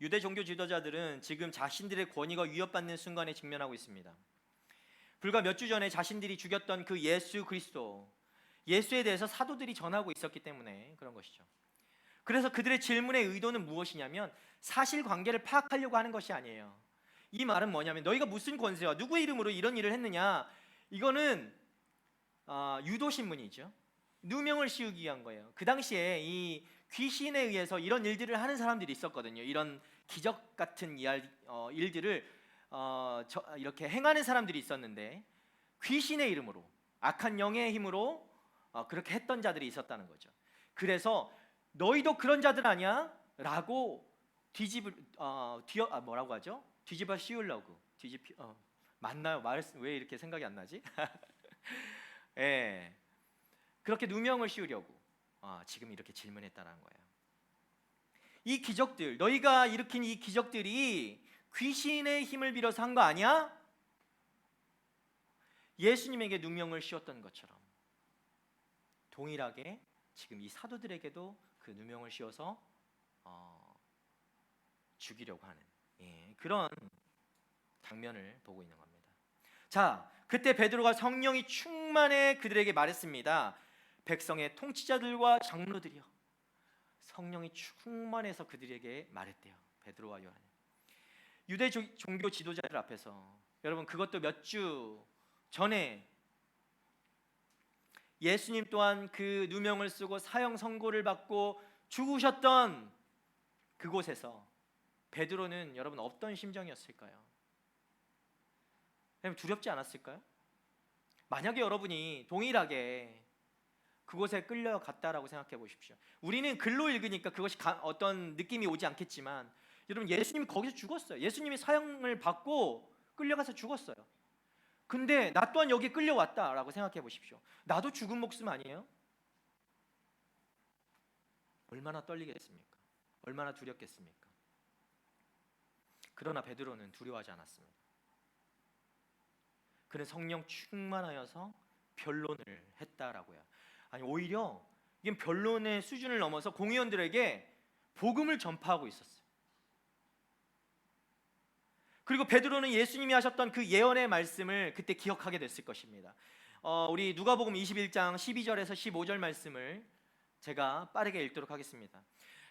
유대 종교 지도자들은 지금 자신들의 권위가 위협받는 순간에 직면하고 있습니다. 불과 몇 주 전에 자신들이 죽였던 그 예수 그리스도, 예수에 대해서 사도들이 전하고 있었기 때문에 그런 것이죠. 그래서 그들의 질문의 의도는 무엇이냐면 사실관계를 파악하려고 하는 것이 아니에요. 이 말은 뭐냐면 너희가 무슨 권세와 누구의 이름으로 이런 일을 했느냐, 이거는 유도신문이죠. 누명을 씌우기 위한 거예요. 그 당시에 이 귀신에 의해서 이런 일들을 하는 사람들이 있었거든요. 이런 기적 같은 일들을 이렇게 행하는 사람들이 있었는데 귀신의 이름으로, 악한 영의 힘으로 그렇게 했던 자들이 있었다는 거죠. 그래서 너희도 그런 자들 아니야? 라고 뭐라고 하죠? 뒤집어 씌우려고. 맞나요? 왜 이렇게 생각이 안 나지? 예, 그렇게 누명을 씌우려고 지금 이렇게 질문했다는 거예요. 이 기적들, 너희가 일으킨 이 기적들이 귀신의 힘을 빌어서 한 거 아니야? 예수님에게 누명을 씌웠던 것처럼 동일하게 지금 이 사도들에게도 그 누명을 씌워서 죽이려고 하는 그런 장면을 보고 있는 겁니다. 자, 그때 베드로가 성령이 충만히 충만해 그들에게 말했습니다. 백성의 통치자들과 장로들이요, 성령이 충만해서 그들에게 말했대요. 베드로와 요한이 유대 종교 지도자들 앞에서, 여러분 그것도 몇 주 전에 예수님 또한 그 누명을 쓰고 사형 선고를 받고 죽으셨던 그곳에서 베드로는 여러분 어떤 심정이었을까요? 여러분 두렵지 않았을까요? 만약에 여러분이 동일하게 그곳에 끌려갔다라고 생각해 보십시오. 우리는 글로 읽으니까 그것이 어떤 느낌이 오지 않겠지만, 여러분 예수님이 거기서 죽었어요. 예수님이 사형을 받고 끌려가서 죽었어요. 근데 나 또한 여기에 끌려왔다라고 생각해 보십시오. 나도 죽은 목숨 아니에요? 얼마나 떨리겠습니까? 얼마나 두렵겠습니까? 그러나 베드로는 두려워하지 않았습니다. 그는 성령 충만하여서 변론을 했다라고요. 아니, 오히려 이게 변론의 수준을 넘어서 공의원들에게 복음을 전파하고 있었어요. 그리고 베드로는 예수님이 하셨던 그 예언의 말씀을 그때 기억하게 됐을 것입니다. 우리 누가복음 21장 12절에서 15절 말씀을 제가 빠르게 읽도록 하겠습니다.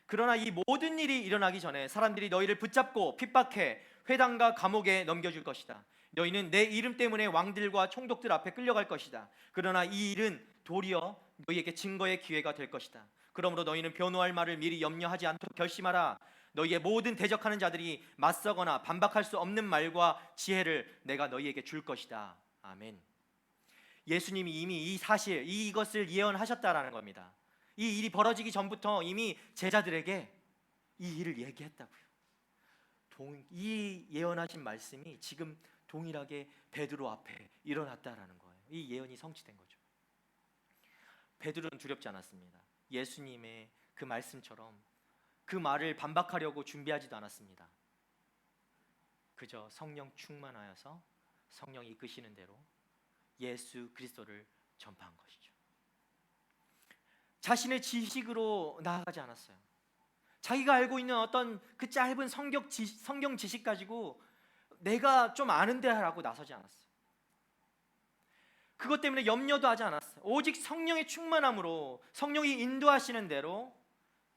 그러나 이 모든 일이 일어나기 전에 사람들이 너희를 붙잡고 핍박해 회당과 감옥에 넘겨줄 것이다. 너희는 내 이름 때문에 왕들과 총독들 앞에 끌려갈 것이다. 그러나 이 일은 도리어 너희에게 증거의 기회가 될 것이다. 그러므로 너희는 변호할 말을 미리 염려하지 않도록 결심하라. 너희의 모든 대적하는 자들이 맞서거나 반박할 수 없는 말과 지혜를 내가 너희에게 줄 것이다. 아멘. 예수님이 이미 이 사실, 이것을 예언하셨다라는 겁니다. 이 일이 벌어지기 전부터 이미 제자들에게 이 일을 얘기했다고요. 이 예언하신 말씀이 지금 동일하게 베드로 앞에 일어났다라는 거예요. 이 예언이 성취된 거죠. 베드로는 두렵지 않았습니다. 예수님의 그 말씀처럼 그 말을 반박하려고 준비하지도 않았습니다. 그저 성령 충만하여서 성령이 이끄시는 대로 예수 그리스도를 전파한 것이죠. 자신의 지식으로 나아가지 않았어요. 자기가 알고 있는 어떤 그 짧은 성경 지식 가지고 내가 좀 아는데 라고 나서지 않았어요. 그것 때문에 염려도 하지 않았어요. 오직 성령의 충만함으로 성령이 인도하시는 대로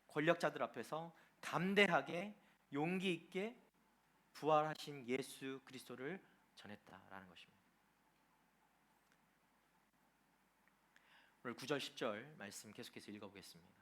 권력자들 앞에서 담대하게 용기 있게 부활하신 예수 그리스도를 전했다라는 것입니다. 오늘 9절 10절 말씀 계속해서 읽어보겠습니다.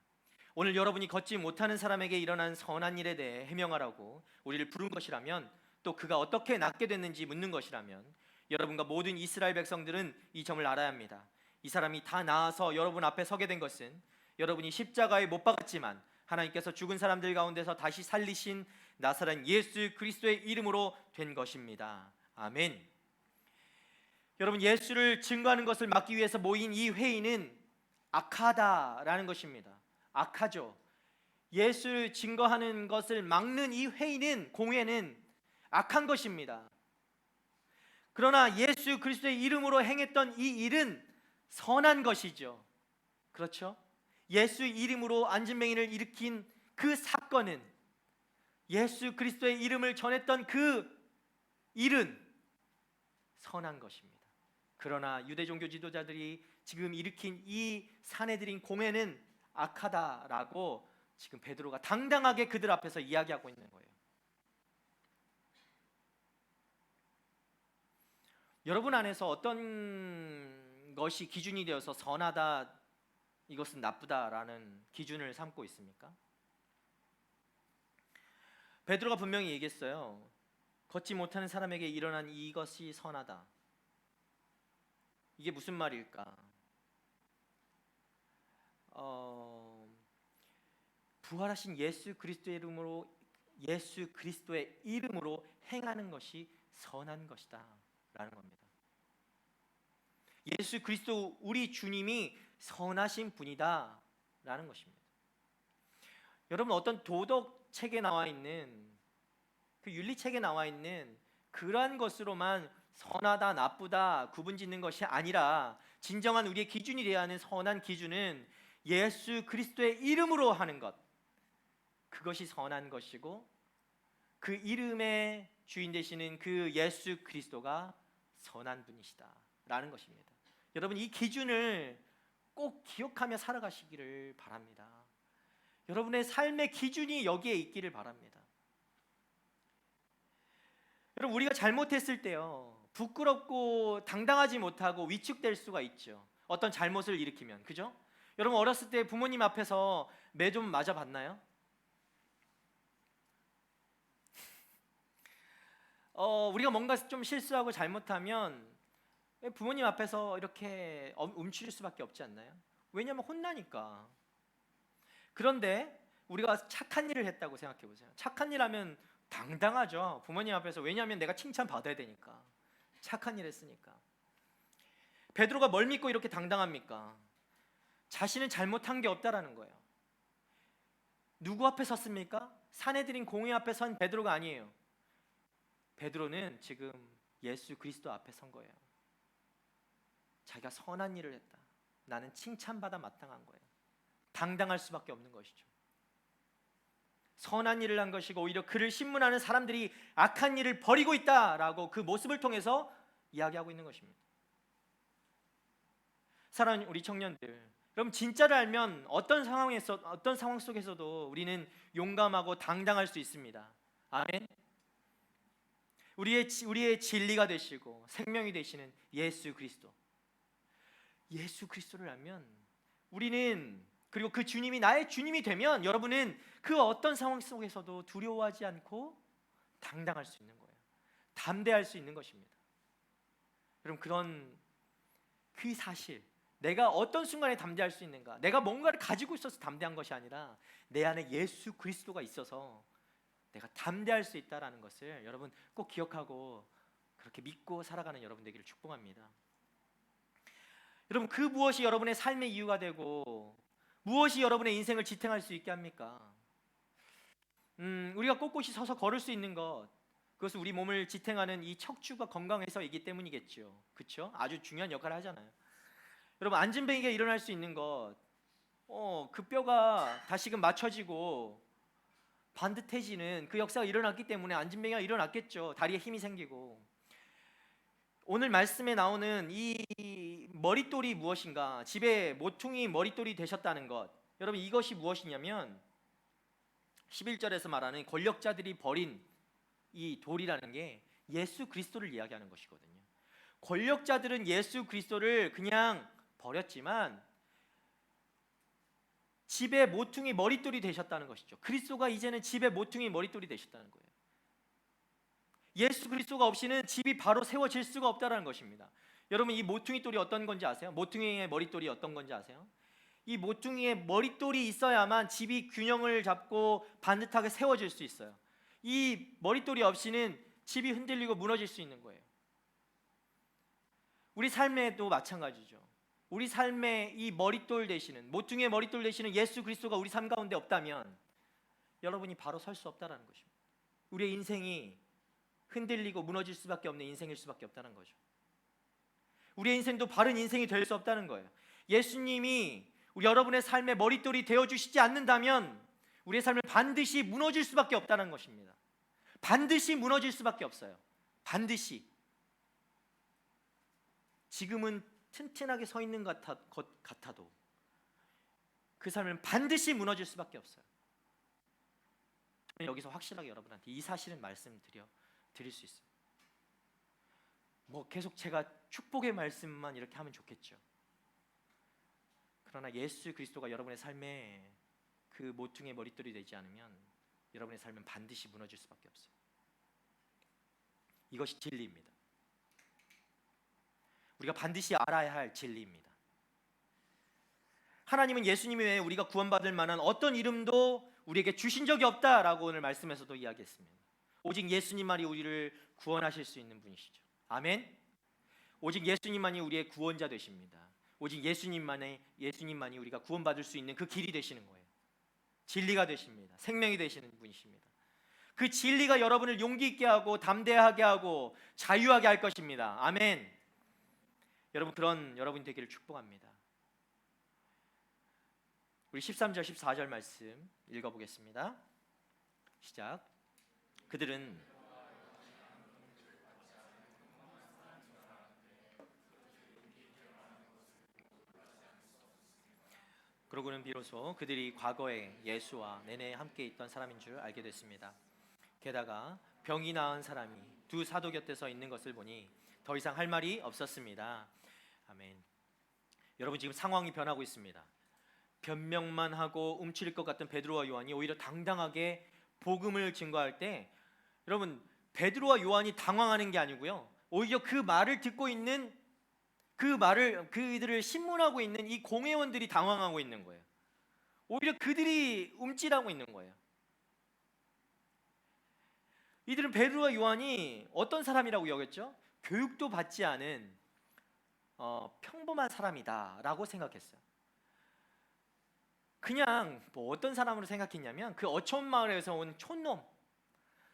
오늘 여러분이 걷지 못하는 사람에게 일어난 선한 일에 대해 해명하라고 우리를 부른 것이라면, 또 그가 어떻게 낫게 됐는지 묻는 것이라면, 여러분과 모든 이스라엘 백성들은 이 점을 알아야 합니다. 이 사람이 다 나아서 여러분 앞에 서게 된 것은 여러분이 십자가에 못 박았지만 하나님께서 죽은 사람들 가운데서 다시 살리신 나사렛 예수 그리스도의 이름으로 된 것입니다. 아멘. 여러분, 예수를 증거하는 것을 막기 위해서 모인 이 회의는 악하다라는 것입니다. 악하죠. 예수를 증거하는 것을 막는 이 회의는, 공회는 악한 것입니다. 그러나 예수 그리스도의 이름으로 행했던 이 일은 선한 것이죠. 그렇죠? 예수 이름으로 안진뱅이를 일으킨 그 사건은, 예수 그리스도의 이름을 전했던 그 일은 선한 것입니다. 그러나 유대 종교 지도자들이 지금 일으킨 이 사내들인 공회는 악하다라고 지금 베드로가 당당하게 그들 앞에서 이야기하고 있는 거예요. 여러분 안에서 어떤 것이 기준이 되어서 선하다, 이것은 나쁘다라는 기준을 삼고 있습니까? 베드로가 분명히 얘기했어요. 걷지 못하는 사람에게 일어난 이것이 선하다. 이게 무슨 말일까? 부활하신 예수 그리스도의 이름으로 행하는 것이 선한 것이다 라는 겁니다. 예수 그리스도, 우리 주님이 선하신 분이다 라는 것입니다. 여러분, 어떤 도덕책에 나와 있는, 그 윤리책에 나와 있는 그러한 것으로만 선하다 나쁘다 구분짓는 것이 아니라, 진정한 우리의 기준이 되어야 하는 선한 기준은 예수 그리스도의 이름으로 하는 것, 그것이 선한 것이고, 그 이름의 주인 되시는 그 예수 그리스도가 선한 분이시다 라는 것입니다. 여러분 이 기준을 꼭 기억하며 살아가시기를 바랍니다. 여러분의 삶의 기준이 여기에 있기를 바랍니다. 여러분 우리가 잘못했을 때요, 부끄럽고 당당하지 못하고 위축될 수가 있죠. 어떤 잘못을 일으키면, 그죠? 여러분 어렸을 때 부모님 앞에서 매 좀 맞아봤나요? 우리가 뭔가 좀 실수하고 잘못하면 부모님 앞에서 이렇게 움츠릴 수밖에 없지 않나요? 왜냐하면 혼나니까. 그런데 우리가 착한 일을 했다고 생각해 보세요. 착한 일 하면 당당하죠. 부모님 앞에서. 왜냐하면 내가 칭찬 받아야 되니까. 착한 일 했으니까. 베드로가 뭘 믿고 이렇게 당당합니까? 자신은 잘못한 게 없다라는 거예요. 누구 앞에 섰습니까? 사내들인 공회 앞에 선 베드로가 아니에요. 베드로는 지금 예수 그리스도 앞에 선 거예요. 자기가 선한 일을 했다. 나는 칭찬받아 마땅한 거예요. 당당할 수밖에 없는 것이죠. 선한 일을 한 것이고 오히려 그를 신문하는 사람들이 악한 일을 벌이고 있다라고 그 모습을 통해서 이야기하고 있는 것입니다. 사랑하는 우리 청년들, 여러분 진짜를 알면 어떤 상황 속에서도 우리는 용감하고 당당할 수 있습니다. 아멘. 우리의 진리가 되시고 생명이 되시는 예수 그리스도. 예수 그리스도를 알면 우리는, 그리고 그 주님이 나의 주님이 되면 여러분은 그 어떤 상황 속에서도 두려워하지 않고 당당할 수 있는 거예요. 담대할 수 있는 것입니다. 여러분 그 사실, 내가 어떤 순간에 담대할 수 있는가, 내가 뭔가를 가지고 있어서 담대한 것이 아니라 내 안에 예수 그리스도가 있어서 내가 담대할 수 있다라는 것을 여러분 꼭 기억하고 그렇게 믿고 살아가는 여러분 되기를 축복합니다. 여러분 그 무엇이 여러분의 삶의 이유가 되고 무엇이 여러분의 인생을 지탱할 수 있게 합니까? 우리가 꼿꼿이 서서 걸을 수 있는 것, 그것은 우리 몸을 지탱하는 이 척추가 건강해서이기 때문이겠죠. 그렇죠? 아주 중요한 역할을 하잖아요. 여러분 안진뱅이가 일어날 수 있는 것, 그 뼈가 다시금 맞춰지고 반듯해지는 그 역사가 일어났기 때문에 안진뱅이가 일어났겠죠. 다리에 힘이 생기고. 오늘 말씀에 나오는 이 머릿돌이 무엇인가, 집에 모퉁이 머릿돌이 되셨다는 것, 여러분 이것이 무엇이냐면 11절에서 말하는 권력자들이 버린 이 돌이라는 게 예수 그리스도를 이야기하는 것이거든요. 권력자들은 예수 그리스도를 그냥 버렸지만 집에 모퉁이 머릿돌이 되셨다는 것이죠. 그리스도가 이제는 집에 모퉁이 머릿돌이 되셨다는 거예요. 예수 그리스도가 없이는 집이 바로 세워질 수가 없다는 것입니다. 여러분 이 모퉁이 돌이 어떤 건지 아세요? 모퉁이의 머릿돌이 어떤 건지 아세요? 이 모퉁이의 머릿돌이 있어야만 집이 균형을 잡고 반듯하게 세워질 수 있어요. 이 머릿돌이 없이는 집이 흔들리고 무너질 수 있는 거예요. 우리 삶에도 마찬가지죠. 우리 삶의 이 머릿돌 되시는, 모퉁이의 머릿돌 되시는 예수 그리스도가 우리 삶 가운데 없다면 여러분이 바로 설 수 없다는 것입니다. 우리의 인생이 흔들리고 무너질 수밖에 없는 인생일 수밖에 없다는 거죠. 우리의 인생도 바른 인생이 될 수 없다는 거예요. 예수님이 우리 여러분의 삶의 머릿돌이 되어주시지 않는다면 우리의 삶은 반드시 무너질 수밖에 없다는 것입니다. 반드시 무너질 수밖에 없어요. 반드시. 지금은 튼튼하게 서 있는 것 같아도 그 삶은 반드시 무너질 수밖에 없어요. 여기서 확실하게 여러분한테 이 사실은 말씀드릴 수 있어요. 계속 제가 축복의 말씀만 이렇게 하면 좋겠죠. 그러나 예수 그리스도가 여러분의 삶에 그 모퉁이의 머릿돌이 되지 않으면 여러분의 삶은 반드시 무너질 수밖에 없어요. 이것이 진리입니다. 우리가 반드시 알아야 할 진리입니다. 하나님은 예수님 외에 우리가 구원받을 만한 어떤 이름도 우리에게 주신 적이 없다라고 오늘 말씀에서도 이야기했습니다. 오직 예수님만이 우리를 구원하실 수 있는 분이시죠. 아멘. 오직 예수님만이 우리의 구원자 되십니다. 오직 예수님만이 우리가 구원받을 수 있는 그 길이 되시는 거예요. 진리가 되십니다. 생명이 되시는 분이십니다. 그 진리가 여러분을 용기 있게 하고 담대하게 하고 자유하게 할 것입니다. 아멘. 여러분 그런 여러분이 되기를 축복합니다. 우리 13절 14절 말씀 읽어보겠습니다. 시작. 그들은 그러고는 비로소 그들이 과거에 예수와 내내 함께 있던 사람인 줄 알게 됐습니다. 게다가 병이 나은 사람이 두 사도 곁에 서 있는 것을 보니 더 이상 할 말이 없었습니다. 아멘. 여러분, 지금 상황이 변하고 있습니다. 변명만 하고 움츠릴 것 같던 베드로와 요한이 오히려 당당하게 복음을 증거할 때, 여러분, 베드로와 요한이 당황하는 게 아니고요, 오히려 그 말을 듣고 있는, 그들을 신문하고 있는 이 공회원들이 당황하고 있는 거예요. 오히려 그들이 움찔하고 있는 거예요. 이들은 베드로와 요한이 어떤 사람이라고 여겼죠? 교육도 받지 않은 평범한 사람이다라고 생각했어요. 그냥 뭐 어떤 사람으로 생각했냐면 그 어촌 마을에서 온 촌놈,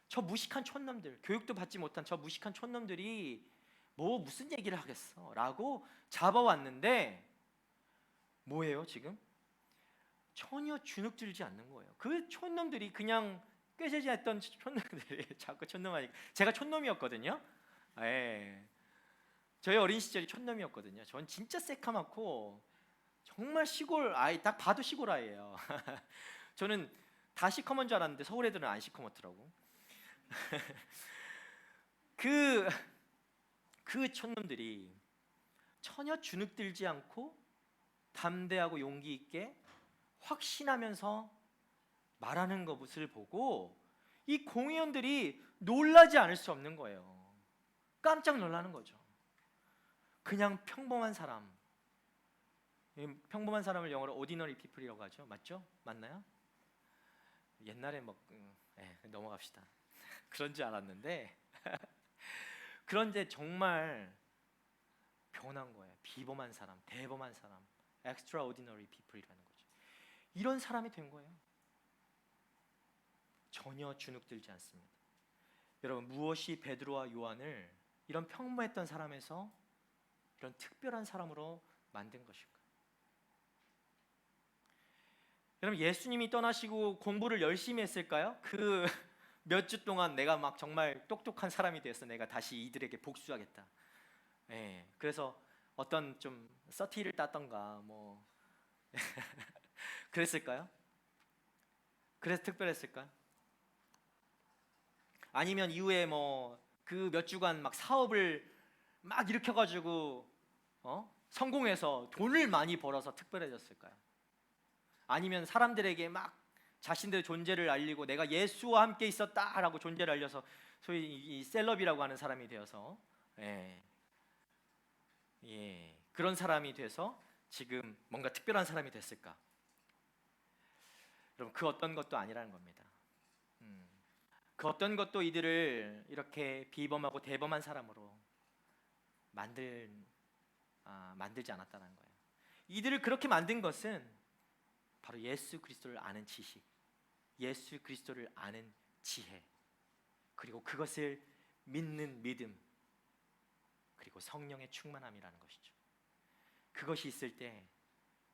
저 무식한 촌놈들, 교육도 받지 못한 저 무식한 촌놈들이 뭐 무슨 얘기를 하겠어 라고 잡아왔는데, 뭐예요 지금? 전혀 주눅들지 않는 거예요. 그 촌놈들이 그냥 꾀죄죄했던 촌놈들이 자꾸 촌놈 하니까, 제가 촌놈이었거든요. 예. 저희 어린 시절이 촌놈이었거든요. 전 진짜 새카맣고 정말 시골 아이, 딱 봐도 시골 아이예요. 저는 다 시커먼 줄 알았는데 서울 애들은 안 시커멓더라고. 그 촌놈들이 전혀 주눅들지 않고 담대하고 용기 있게 확신하면서 말하는 것을 보고 이 공회원들이 놀라지 않을 수 없는 거예요. 깜짝 놀라는 거죠. 그냥 평범한 사람, 평범한 사람을 영어로 ordinary people이라고 하죠. 맞죠? 맞나요? 옛날에 뭐 넘어갑시다. 그런 줄 알았는데 그런데 정말 변한 거예요. 비범한 사람, 대범한 사람, extraordinary people이라는 거죠. 이런 사람이 된 거예요. 전혀 주눅들지 않습니다. 여러분, 무엇이 베드로와 요한을 이런 평범했던 사람에서 이런 특별한 사람으로 만든 것일까? 여러분, 예수님이 떠나시고 공부를 열심히 했을까요? 그 몇 주 동안 내가 막 정말 똑똑한 사람이 되어서 내가 다시 이들에게 복수하겠다. 그래서 어떤 좀 서티를 땄던가 뭐 그랬을까요? 그래서 특별했을까요? 아니면 이후에 뭐 그 몇 주간 막 사업을 막 일으켜가지고 성공해서 돈을 많이 벌어서 특별해졌을까요? 아니면 사람들에게 막 자신들의 존재를 알리고 내가 예수와 함께 있었다라고 존재를 알려서 소위 이 셀럽이라고 하는 사람이 되어서 그런 사람이 돼서 지금 뭔가 특별한 사람이 됐을까? 여러분, 그 어떤 것도 아니라는 겁니다. 그 어떤 것도 이들을 이렇게 비범하고 대범한 사람으로 만들지 않았다는 거예요. 이들을 그렇게 만든 것은 바로 예수 그리스도를 아는 지식, 예수 그리스도를 아는 지혜, 그리고 그것을 믿는 믿음, 그리고 성령의 충만함이라는 것이죠. 그것이 있을 때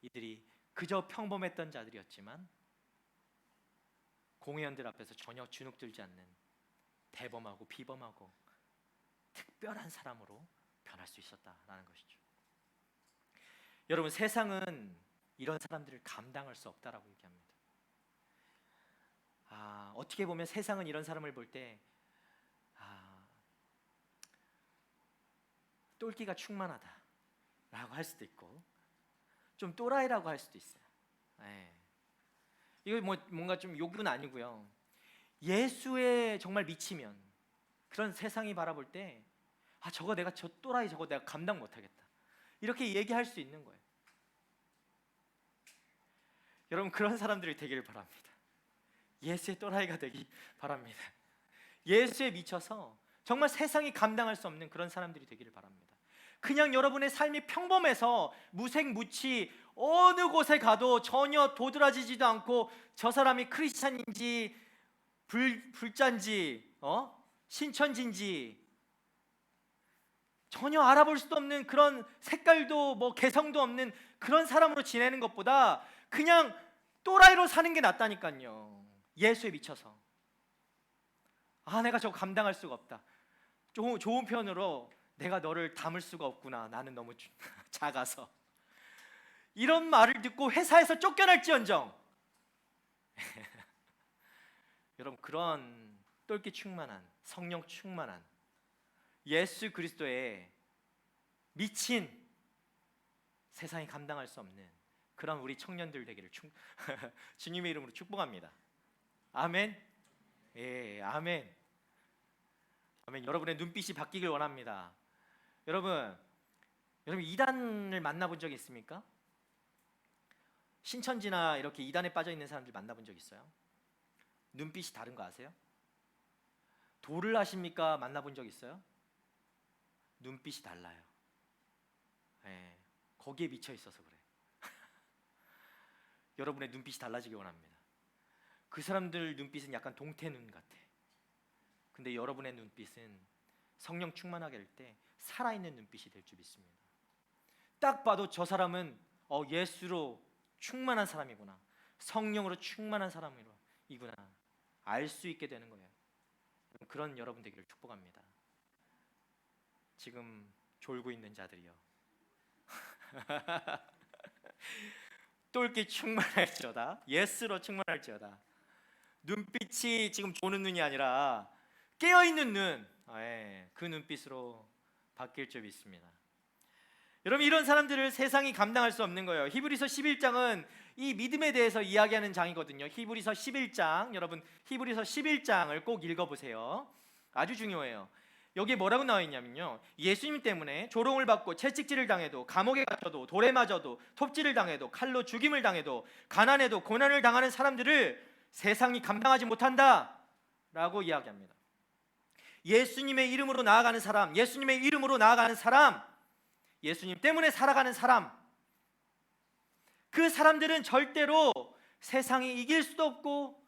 이들이 그저 평범했던 자들이었지만 공회원들 앞에서 전혀 주눅들지 않는 대범하고 비범하고 특별한 사람으로 변할 수 있었다라는 것이죠. 여러분, 세상은 이런 사람들을 감당할 수 없다라고 얘기합니다. 어떻게 보면 세상은 이런 사람을 볼 때 똘끼가 충만하다라고 할 수도 있고 좀 또라이라고 할 수도 있어요. 이거 뭔가 좀 욕은 아니고요. 예수에 정말 미치면 그런 세상이 바라볼 때 저거 내가 저 또라이 저거 내가 감당 못하겠다 이렇게 얘기할 수 있는 거예요. 여러분, 그런 사람들이 되기를 바랍니다. 예수의 또라이가 되기 바랍니다. 예수에 미쳐서 정말 세상이 감당할 수 없는 그런 사람들이 되기를 바랍니다. 그냥 여러분의 삶이 평범해서 무색무취 어느 곳에 가도 전혀 도드라지지도 않고 저 사람이 크리스찬인지 불자인지 신천지인지 전혀 알아볼 수도 없는 그런 색깔도 뭐 개성도 없는 그런 사람으로 지내는 것보다 그냥 또라이로 사는 게 낫다니까요. 예수에 미쳐서 내가 저거 감당할 수가 없다. 좋은 표현으로 내가 너를 담을 수가 없구나. 나는 너무 작아서. 이런 말을 듣고 회사에서 쫓겨날지언정 여러분, 그런 똘끼 충만한, 성령 충만한 예수 그리스도의 미친, 세상이 감당할 수 없는 그런 우리 청년들 되기를 주님의 이름으로 축복합니다. 아멘. 예, 아멘. 아멘. 여러분의 눈빛이 바뀌길 원합니다. 여러분 이단을 만나본 적 있습니까? 신천지나 이렇게 이단에 빠져 있는 사람들 만나본 적 있어요? 눈빛이 다른 거 아세요? 도를 하십니까? 만나본 적 있어요? 눈빛이 달라요. 예, 거기에 미쳐 있어서 그래. 여러분의 눈빛이 달라지기 원합니다. 그 사람들 눈빛은 약간 동태눈 같아. 근데 여러분의 눈빛은 성령 충만하게 할 때 살아있는 눈빛이 될 줄 믿습니다. 딱 봐도 저 사람은 예수로 충만한 사람이구나, 성령으로 충만한 사람이구나 알 수 있게 되는 거예요. 그런 여러분 되기를 축복합니다. 지금 졸고 있는 자들이요, 똘끼 충만할지어다, 예스로 충만할지어다. 눈빛이 지금 조는 눈이 아니라 깨어있는 눈, 그 눈빛으로 바뀔 줄 믿습니다. 여러분, 이런 사람들을 세상이 감당할 수 없는 거예요. 히브리서 11장은 이 믿음에 대해서 이야기하는 장이거든요. 히브리서 11장, 여러분 히브리서 11장을 꼭 읽어보세요. 아주 중요해요. 여기에 뭐라고 나와 있냐면요, 예수님 때문에 조롱을 받고 채찍질을 당해도, 감옥에 갇혀도, 돌에 맞아도, 톱질을 당해도, 칼로 죽임을 당해도, 가난해도 고난을 당하는 사람들을 세상이 감당하지 못한다 라고 이야기합니다. 예수님의 이름으로 나아가는 사람, 예수님의 이름으로 나아가는 사람, 예수님 때문에 살아가는 사람, 그 사람들은 절대로 세상이 이길 수도 없고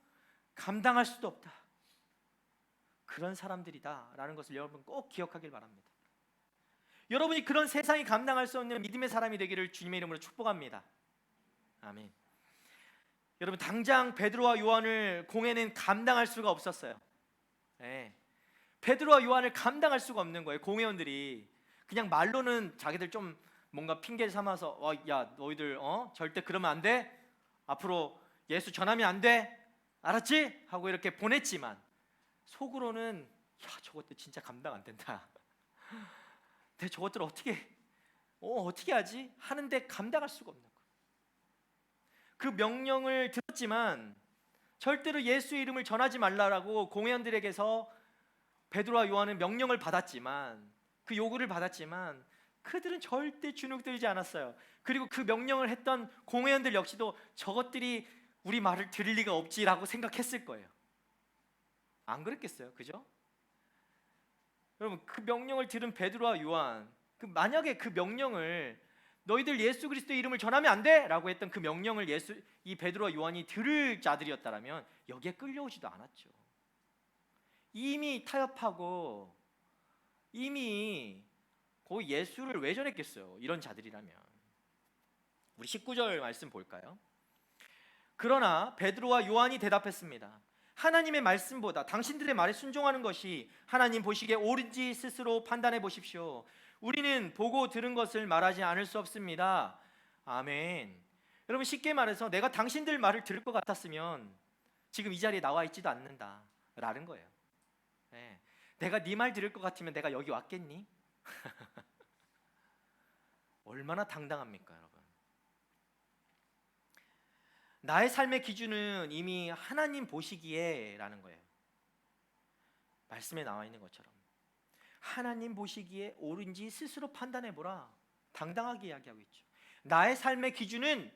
감당할 수도 없다, 그런 사람들이다 라는 것을 여러분 꼭 기억하길 바랍니다. 여러분이 그런 세상이 감당할 수 없는 믿음의 사람이 되기를 주님의 이름으로 축복합니다. 아멘. 여러분, 당장 베드로와 요한을 공회는 감당할 수가 없었어요. 베드로와 요한을 감당할 수가 없는 거예요. 공회원들이 그냥 말로는 자기들 좀 뭔가 핑계 삼아서 야 너희들 절대 그러면 안 돼, 앞으로 예수 전하면 안 돼, 알았지? 하고 이렇게 보냈지만 속으로는 야 저것들 진짜 감당 안 된다, 내 저것들 어떻게 하지? 하는데 감당할 수가 없는 거예요. 그 명령을 들었지만 절대로 예수의 이름을 전하지 말라라고 공회원들에게서 베드로와 요한은 명령을 받았지만, 그 요구를 받았지만 그들은 절대 주눅들지 않았어요. 그리고 그 명령을 했던 공회원들 역시도 저것들이 우리 말을 들을 리가 없지라고 생각했을 거예요. 안 그랬겠어요? 그죠? 여러분, 그 명령을 들은 베드로와 요한, 만약에 그 명령을 너희들 예수 그리스도의 이름을 전하면 안 돼! 라고 했던 그 명령을 이 베드로와 요한이 들을 자들이었다면 여기에 끌려오지도 않았죠. 이미 타협하고 이미 거의 예수를 왜 전했겠어요, 이런 자들이라면. 우리 19절 말씀 볼까요? 그러나 베드로와 요한이 대답했습니다. 하나님의 말씀보다 당신들의 말에 순종하는 것이 하나님 보시기에 옳은지 스스로 판단해 보십시오. 우리는 보고 들은 것을 말하지 않을 수 없습니다. 아멘. 여러분, 쉽게 말해서 내가 당신들 말을 들을 것 같았으면 지금 이 자리에 나와 있지도 않는다라는 거예요. 내가 네 말 들을 것 같으면 내가 여기 왔겠니? 얼마나 당당합니까, 여러분? 나의 삶의 기준은 이미 하나님 보시기에 라는 거예요. 말씀에 나와 있는 것처럼 하나님 보시기에 옳은지 스스로 판단해보라, 당당하게 이야기하고 있죠. 나의 삶의 기준은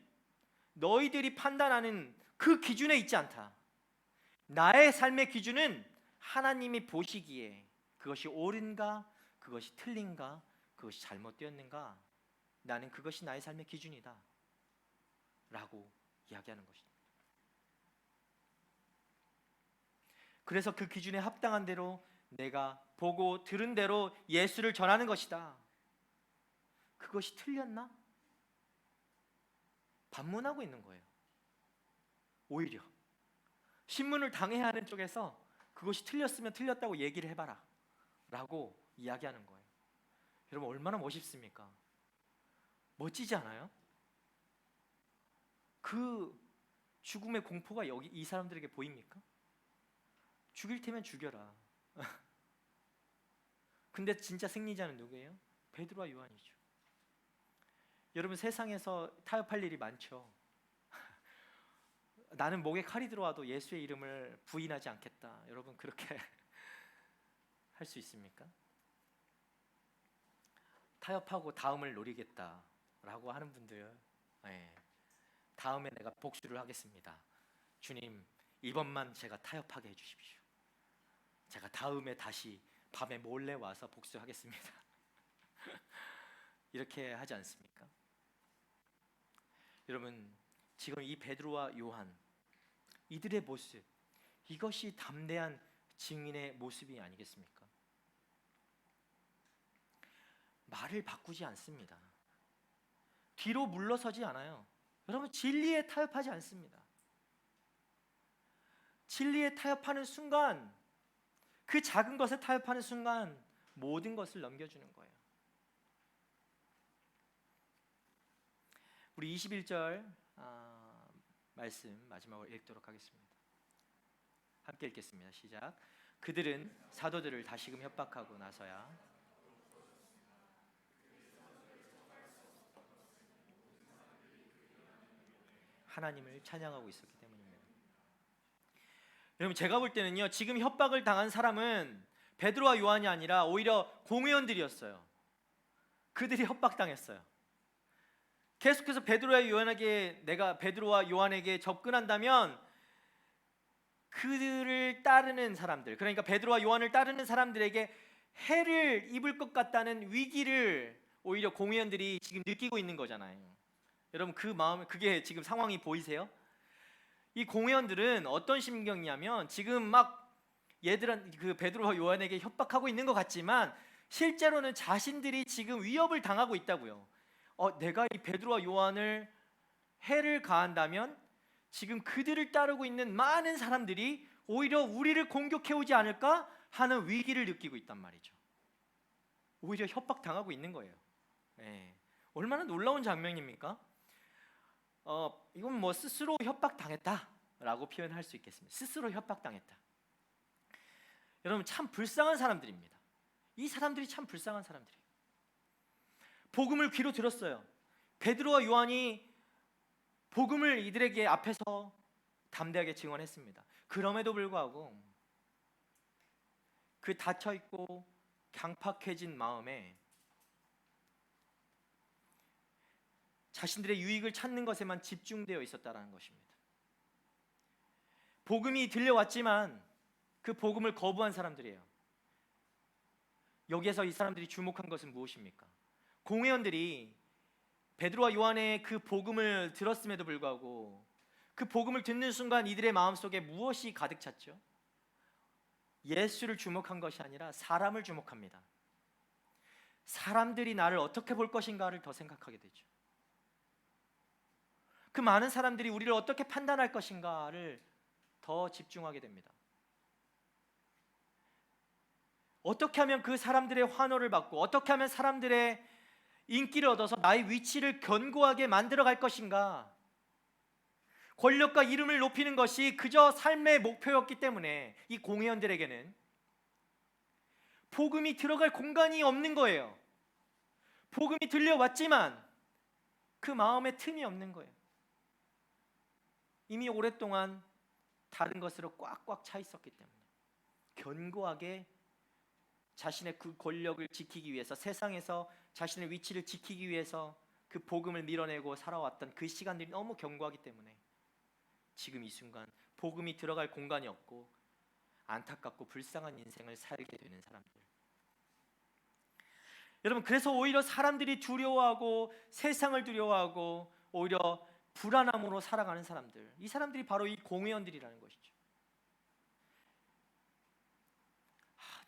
너희들이 판단하는 그 기준에 있지 않다. 나의 삶의 기준은 하나님이 보시기에 그것이 옳은가, 그것이 틀린가, 그것이 잘못되었는가, 나는 그것이 나의 삶의 기준이다 라고 이야기하는 것입니다. 그래서 그 기준에 합당한 대로 내가 보고 들은 대로 예수를 전하는 것이다. 그것이 틀렸나? 반문하고 있는 거예요. 오히려 신문을 당해야 하는 쪽에서 그것이 틀렸으면 틀렸다고 얘기를 해봐라 라고 이야기하는 거예요. 여러분, 얼마나 멋있습니까? 멋지지 않아요? 그 죽음의 공포가 여기 이 사람들에게 보입니까? 죽일 테면 죽여라. 근데 진짜 승리자는 누구예요? 베드로와 요한이죠. 여러분, 세상에서 타협할 일이 많죠. 나는 목에 칼이 들어와도 예수의 이름을 부인하지 않겠다. 여러분, 그렇게 할 수 있습니까? 타협하고 다음을 노리겠다라고 하는 분들, 다음에 내가 복수를 하겠습니다. 주님, 이번만 제가 타협하게 해주십시오. 제가 다음에 다시 밤에 몰래 와서 복수하겠습니다. 이렇게 하지 않습니까? 여러분, 지금 이 베드로와 요한, 이들의 모습, 이것이 담대한 증인의 모습이 아니겠습니까? 말을 바꾸지 않습니다. 뒤로 물러서지 않아요. 여러분, 진리에 타협하지 않습니다. 진리에 타협하는 순간, 그 작은 것에 타협하는 순간 모든 것을 넘겨주는 거예요. 우리 21절 말씀 마지막으로 읽도록 하겠습니다. 함께 읽겠습니다. 시작. 그들은 사도들을 다시금 협박하고 나서야 하나님을 찬양하고 있었기 때문입니다. 여러분, 제가 볼 때는요, 지금 협박을 당한 사람은 베드로와 요한이 아니라 오히려 공회원들이었어요. 그들이 협박당했어요. 계속해서 내가 베드로와 요한에게 접근한다면 그들을 따르는 사람들, 그러니까 베드로와 요한을 따르는 사람들에게 해를 입을 것 같다는 위기를 오히려 공회원들이 지금 느끼고 있는 거잖아요. 여러분, 그 마음, 그게 지금 상황이 보이세요? 이 공회원들은 어떤 심경이냐면 지금 막 얘들은 그 베드로와 요한에게 협박하고 있는 것 같지만 실제로는 자신들이 지금 위협을 당하고 있다고요. 내가 이 베드로와 요한을 해를 가한다면 지금 그들을 따르고 있는 많은 사람들이 오히려 우리를 공격해 오지 않을까 하는 위기를 느끼고 있단 말이죠. 오히려 협박당하고 있는 거예요. 얼마나 놀라운 장면입니까? 이건 뭐 스스로 협박당했다라고 표현할 수 있겠습니다. 스스로 협박당했다. 여러분, 참 불쌍한 사람들입니다. 이 사람들이 참 불쌍한 사람들이에요. 복음을 귀로 들었어요. 베드로와 요한이 복음을 이들에게 앞에서 담대하게 증언했습니다. 그럼에도 불구하고 그 닫혀있고 강팍해진 마음에 자신들의 유익을 찾는 것에만 집중되어 있었다는 것입니다. 복음이 들려왔지만 그 복음을 거부한 사람들이에요. 여기에서 이 사람들이 주목한 것은 무엇입니까? 공회원들이 베드로와 요한의 그 복음을 들었음에도 불구하고 그 복음을 듣는 순간 이들의 마음속에 무엇이 가득 찼죠? 예수를 주목한 것이 아니라 사람을 주목합니다. 사람들이 나를 어떻게 볼 것인가를 더 생각하게 되죠. 그 많은 사람들이 우리를 어떻게 판단할 것인가를 더 집중하게 됩니다. 어떻게 하면 그 사람들의 환호를 받고 어떻게 하면 사람들의 인기를 얻어서 나의 위치를 견고하게 만들어갈 것인가. 권력과 이름을 높이는 것이 그저 삶의 목표였기 때문에 이 공회원들에게는 복음이 들어갈 공간이 없는 거예요. 복음이 들려왔지만 그 마음에 틈이 없는 거예요. 이미 오랫동안 다른 것으로 꽉꽉 차 있었기 때문에 견고하게 자신의 그 권력을 지키기 위해서, 세상에서 자신의 위치를 지키기 위해서 그 복음을 밀어내고 살아왔던 그 시간들이 너무 견고하기 때문에 지금 이 순간 복음이 들어갈 공간이 없고 안타깝고 불쌍한 인생을 살게 되는 사람들. 여러분, 그래서 오히려 사람들이 두려워하고 세상을 두려워하고 오히려 불안함으로 살아가는 사람들, 이 사람들이 바로 이 공회원들이라는 것이죠.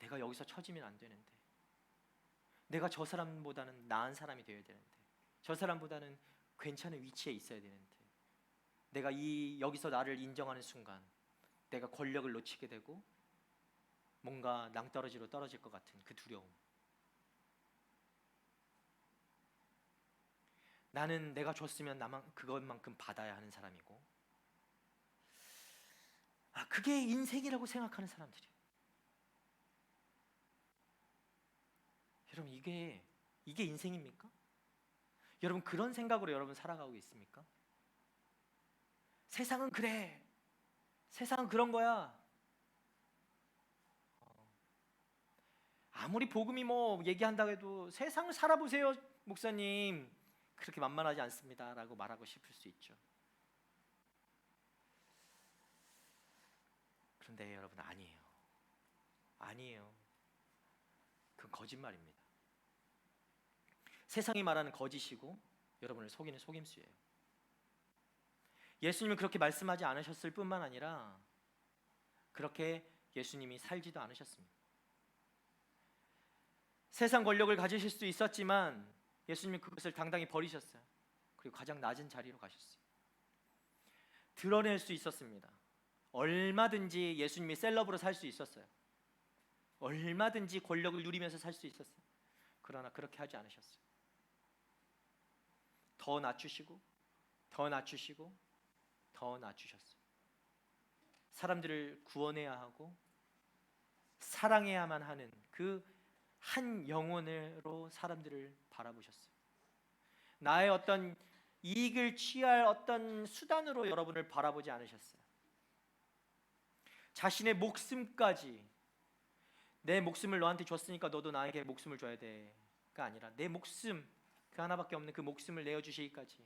내가 여기서 처지면 안 되는데, 내가 저 사람보다는 나은 사람이 되어야 되는데, 저 사람보다는 괜찮은 위치에 있어야 되는데, 내가 여기서 나를 인정하는 순간 내가 권력을 놓치게 되고 뭔가 낭떠러지로 떨어질 것 같은 그 두려움. 나는 내가 줬으면 나만 그것만큼 받아야 하는 사람이고, 그게 인생이라고 생각하는 사람들이에요. 여러분, 이게 인생입니까? 여러분, 그런 생각으로 여러분 살아가고 있습니까? 세상은 그래, 세상은 그런 거야. 아무리 복음이 뭐 얘기한다고 해도 세상을 살아보세요 목사님, 그렇게 만만하지 않습니다 라고 말하고 싶을 수 있죠. 그런데 여러분, 아니에요. 그건 거짓말입니다. 세상이 말하는 거짓이고 여러분을 속이는 속임수예요. 예수님은 그렇게 말씀하지 않으셨을 뿐만 아니라 그렇게 예수님이 살지도 않으셨습니다. 세상 권력을 가지실 수 있었지만 예수님은 그것을 당당히 버리셨어요. 그리고 가장 낮은 자리로 가셨어요. 드러낼 수 있었습니다. 얼마든지 예수님이 셀럽으로 살 수 있었어요. 얼마든지 권력을 누리면서 살 수 있었어요. 그러나 그렇게 하지 않으셨어요. 더 낮추시고 더 낮추시고 더 낮추셨어요. 사람들을 구원해야 하고 사랑해야만 하는 그 한 영혼으로 사람들을 바라보셨어요. 나의 어떤 이익을 취할 어떤 수단으로 여러분을 바라보지 않으셨어요. 자신의 목숨까지, 내 목숨을 너한테 줬으니까 너도 나에게 목숨을 줘야 돼가 아니라 내 목숨, 그 하나밖에 없는 그 목숨을 내어주시기까지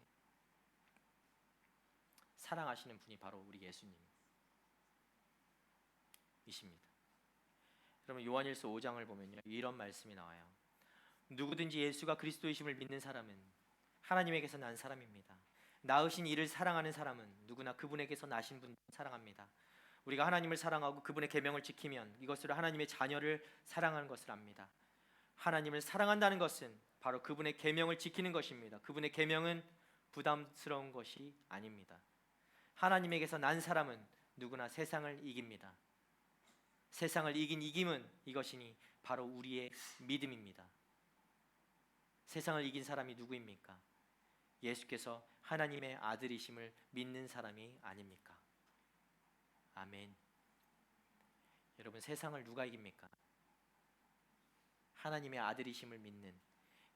사랑하시는 분이 바로 우리 예수님이십니다. 여러분, 요한일서 5장을 보면요, 이런 말씀이 나와요. 누구든지 예수가 그리스도이심을 믿는 사람은 하나님에게서 난 사람입니다. 낳으신 이를 사랑하는 사람은 누구나 그분에게서 나신 분 사랑합니다. 우리가 하나님을 사랑하고 그분의 계명을 지키면 이것으로 하나님의 자녀를 사랑하는 것을 압니다. 하나님을 사랑한다는 것은 바로 그분의 계명을 지키는 것입니다. 그분의 계명은 부담스러운 것이 아닙니다. 하나님에게서 난 사람은 누구나 세상을 이깁니다. 세상을 이긴 이김은 이것이니 바로 우리의 믿음입니다. 세상을 이긴 사람이 누구입니까? 예수께서 하나님의 아들이심을 믿는 사람이 아닙니까? 아멘. 여러분, 세상을 누가 이깁니까? 하나님의 아들이심을 믿는,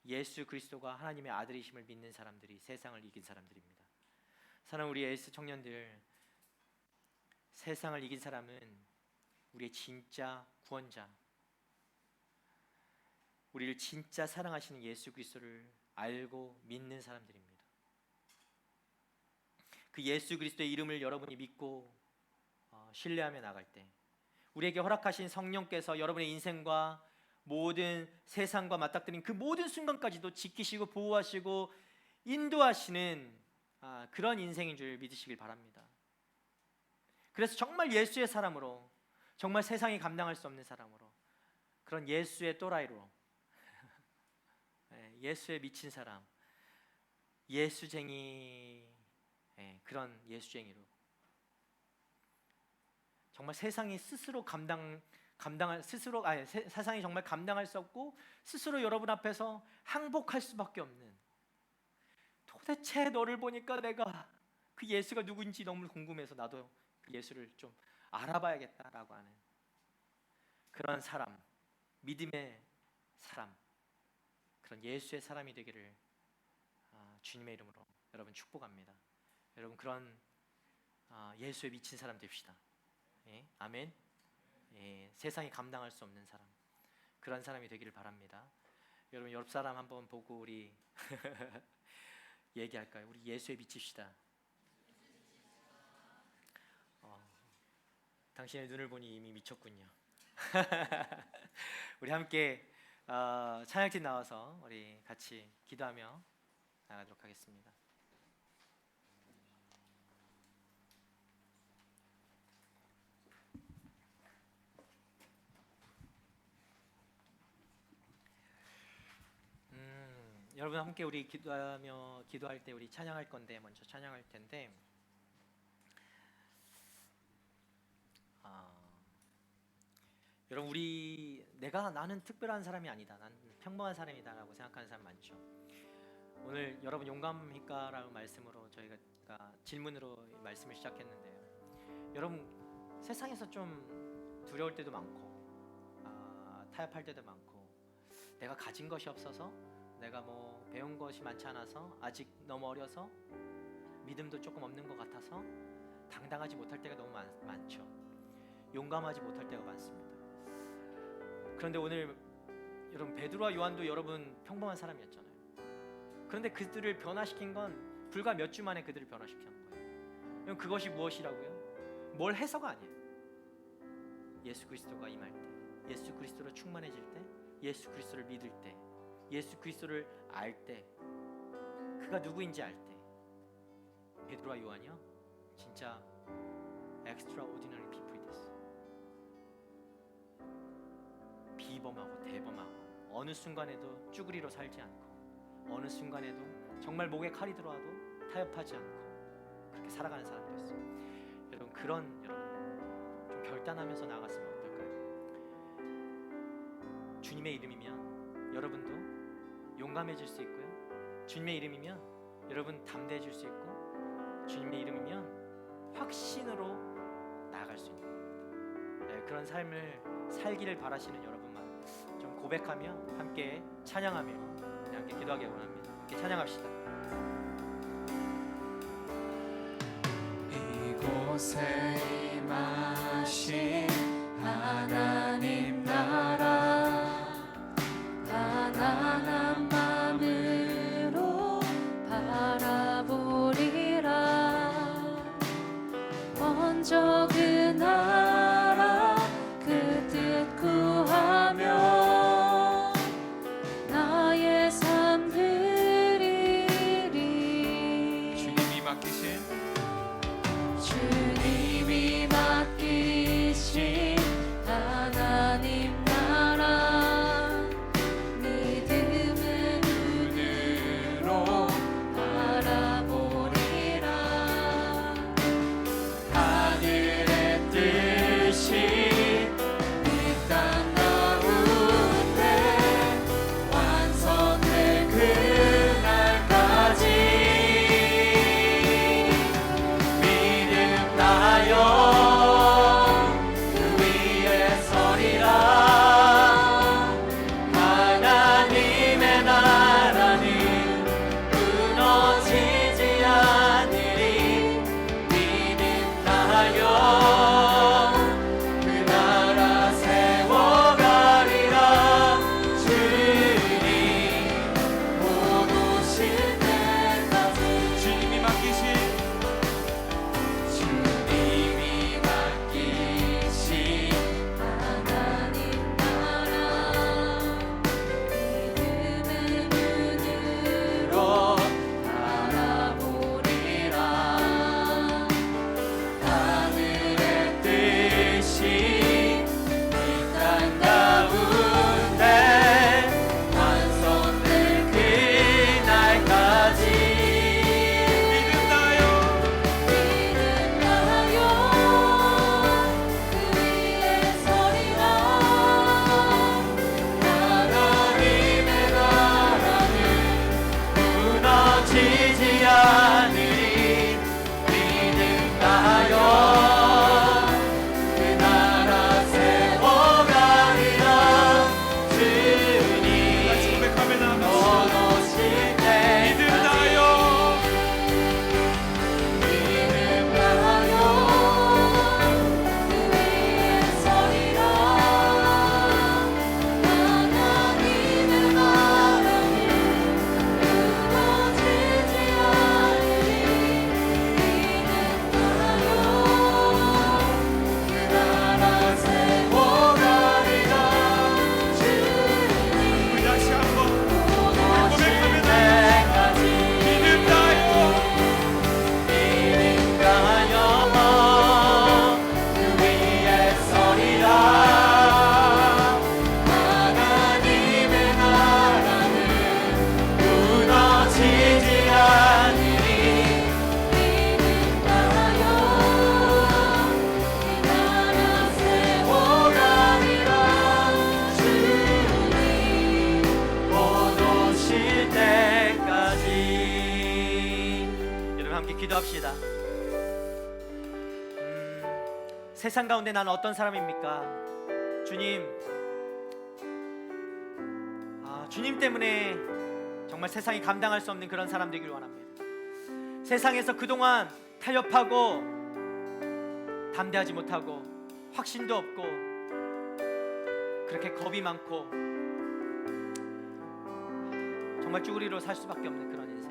예수 그리스도가 하나님의 아들이심을 믿는 사람들이 세상을 이긴 사람들입니다. 사랑하는 우리 에이스 청년들, 세상을 이긴 사람은 우리의 진짜 구원자, 우리를 진짜 사랑하시는 예수 그리스도를 알고 믿는 사람들입니다. 그 예수 그리스도의 이름을 여러분이 믿고 신뢰하며 나갈 때, 우리에게 허락하신 성령께서 여러분의 인생과 모든 세상과 맞닥뜨린 그 모든 순간까지도 지키시고 보호하시고 인도하시는 그런 인생인 줄 믿으시길 바랍니다. 그래서 정말 예수의 사람으로, 정말 세상이 감당할 수 없는 사람으로, 그런 예수의 또라이로, 예수에 미친 사람, 예수쟁이, 그런 예수쟁이로, 정말 세상이 스스로 세상이 정말 감당할 수 없고 스스로 여러분 앞에서 항복할 수밖에 없는, 도대체 너를 보니까 내가 그 예수가 누구인지 너무 궁금해서 나도 그 예수를 좀 알아봐야겠다라고 하는 그런 사람, 믿음의 사람, 그런 예수의 사람이 되기를 주님의 이름으로 여러분 축복합니다. 여러분, 그런 예수에 미친 사람 됩시다. 예, 아멘. 예, 세상이 감당할 수 없는 사람, 그런 사람이 되기를 바랍니다. 여러분, 옆 사람 한번 보고 우리 얘기할까요? 우리 예수에 미칩시다. 당신의 눈을 보니 이미 미쳤군요. 우리 함께 찬양팀 나와서 우리 같이 기도하며 나가도록 하겠습니다. 여러분, 함께 우리 기도할 때 우리 찬양할 건데, 먼저 찬양할 텐데, 여러분, 나는 특별한 사람이 아니다, 난 평범한 사람이다라고 생각하는 사람 많죠. 오늘 여러분 용감일까라는 말씀으로 저희가 질문으로 이 말씀을 시작했는데요. 여러분 세상에서 좀 두려울 때도 많고 타협할 때도 많고 내가 가진 것이 없어서 내가 뭐 배운 것이 많지 않아서 아직 너무 어려서 믿음도 조금 없는 것 같아서 당당하지 못할 때가 너무 많죠. 용감하지 못할 때가 많습니다. 그런데 오늘 여러분 베드로와 요한도 여러분 평범한 사람이었잖아요. 그런데 그들을 변화시킨 건 불과 몇 주 만에 그들을 변화시킨 거예요. 그럼 그것이 무엇이라고요? 뭘 해서가 아니에요. 예수 그리스도가 임할 때, 예수 그리스도로 충만해질 때, 예수 그리스도를 믿을 때, 예수 그리스도를 알 때, 그가 누구인지 알 때, 베드로와 요한이요 진짜 extraordinary people이 됐어요. 비범하고 대범하고 어느 순간에도 쭈그리로 살지 않고 어느 순간에도 정말 목에 칼이 들어와도 타협하지 않고 그렇게 살아가는 사람들이었어요. 여러분 그런 여러분 좀 결단하면서 나아갔으면 어떨까요? 주님의 이름이면 여러분도 용감해질 수 있고요. 주님의 이름이면 여러분 담대해질 수 있고 주님의 이름이면 확신으로 나아갈 수 있는 겁니다. 네, 그런 삶을 살기를 바라시는 여러분만 좀 고백하며 함께 찬양하며 함께 기도하기 원합니다. 함께 찬양합시다. 이곳에 임하신 하나님 나라 가난한 마음으로 바라보리라. 먼저 그 나라 그 뜻 구하며 나의 삶 드리리. 주님이 맡기신 주님이 맡기신 하나님 나라 믿음의 눈으로 바라보리라. 하늘의 뜻이 이 땅 가운데 완성될 그날까지 함께 기도합시다. 세상 가운데 나는 어떤 사람입니까? 주님, 주님 때문에 정말 세상이 감당할 수 없는 그런 사람 되길 원합니다. 세상에서 그동안 타협하고 담대하지 못하고 확신도 없고 그렇게 겁이 많고 정말 쭈구리로 살 수밖에 없는 그런 인생.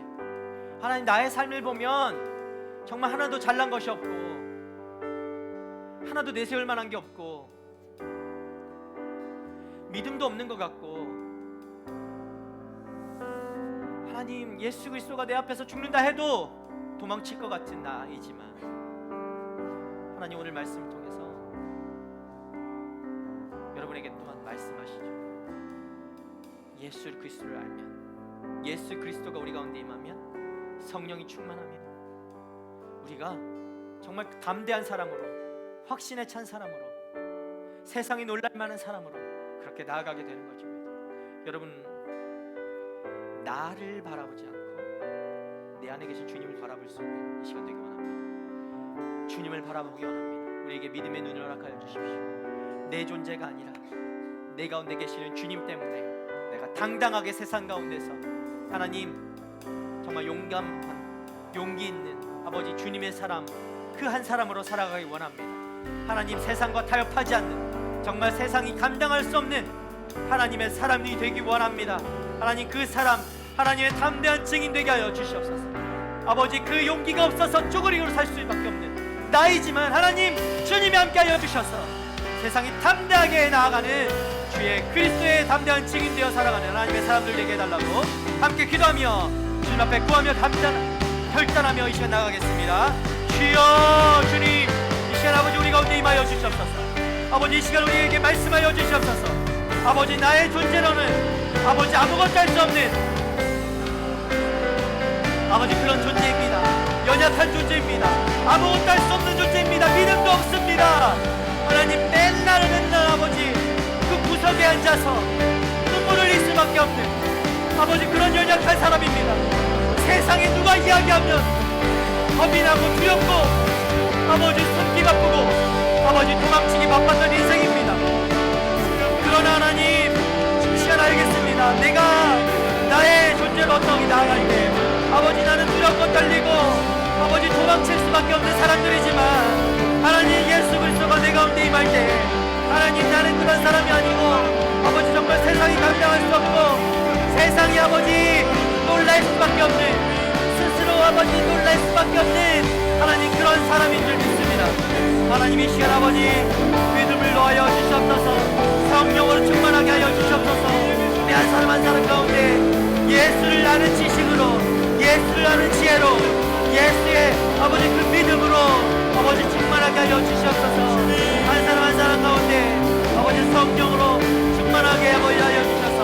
하나님, 나의 삶을 보면 정말 하나도 잘난 것이 없고 하나도 내세울 만한 게 없고 믿음도 없는 것 같고, 하나님, 예수 그리스도가 내 앞에서 죽는다 해도 도망칠 것 같은 나이지만 하나님, 오늘 말씀을 통해서 여러분에게 또한 말씀하시죠. 예수 그리스도를 알면, 예수 그리스도가 우리 가운데 임하면 성령이 충만하면 우리가 정말 담대한 사람으로, 확신에 찬 사람으로, 세상이 놀랄 만한 사람으로 그렇게 나아가게 되는 것입니다. 여러분, 나를 바라보지 않고 내 안에 계신 주님을 바라볼 수 있는 이 시간 되기 원합니다. 주님을 바라보기 원합니다. 우리에게 믿음의 눈을 허락하여 주십시오. 내 존재가 아니라 내 가운데 계시는 주님 때문에 내가 당당하게 세상 가운데서 하나님, 정말 용감한, 용기 있는 아버지 주님의 사람, 그 한 사람으로 살아가기 원합니다. 하나님, 세상과 타협하지 않는, 정말 세상이 감당할 수 없는 하나님의 사람이 되기 원합니다. 하나님, 그 사람, 하나님의 담대한 증인 되게 하여 주시옵소서. 아버지, 그 용기가 없어서 쪼그리고 살 수밖에 없는 나이지만 하나님, 주님이 함께 하여 주셔서 세상이 담대하게 나아가는 주의 그리스도의 담대한 증인 되어 살아가는 하나님의 사람들 되게 해달라고 함께 기도하며 주님 앞에 구하며 결단하며 이 시간 나가겠습니다. 주여, 주님, 이 시간 아버지 우리 가운데 임하여 주시옵소서. 아버지, 이 시간 우리에게 말씀하여 주시옵소서. 아버지, 나의 존재로는 아버지 아무것도 할 수 없는 아버지 그런 존재입니다. 연약한 존재입니다. 아무것도 할 수 없는 존재입니다. 믿음도 없습니다. 하나님, 맨날 아버지 그 구석에 앉아서 눈물을 흘릴 수밖에 없는 아버지 그런 연약한 사람입니다. 세상에 누가 이야기하면 겁이 나고 두렵고 아버지 숨기 바쁘고 아버지 도망치기 바빴던 인생입니다. 그러나 하나님, 시간 알겠습니다. 내가 나의 존재로 어떻게 나아갈 때 아버지 나는 두렵고 떨리고 아버지 도망칠 수밖에 없는 사람들이지만 하나님, 예수 그리스도가 내 가운데 임할 때 하나님, 나는 그런 사람이 아니고 아버지 정말 세상이 감당할 수 없고 세상이 아버지 놀랄 수밖에 없는, 스스로 아버지 놀랄 수밖에 없는 하나님 그런 사람인 줄 믿습니다. 하나님, 이 시간 아버지 믿음을 놓아여 주시옵소서. 성령으로 충만하게 하여 주시옵소서. 우리 한 사람 한 사람 가운데 예수를 아는 지식으로, 예수를 아는 지혜로, 예수의 아버지 그 믿음으로 아버지 충만하게 하여 주시옵소서. 한 사람 한 사람 가운데 아버지 성령으로 충만하게 아버지 하여 주셔서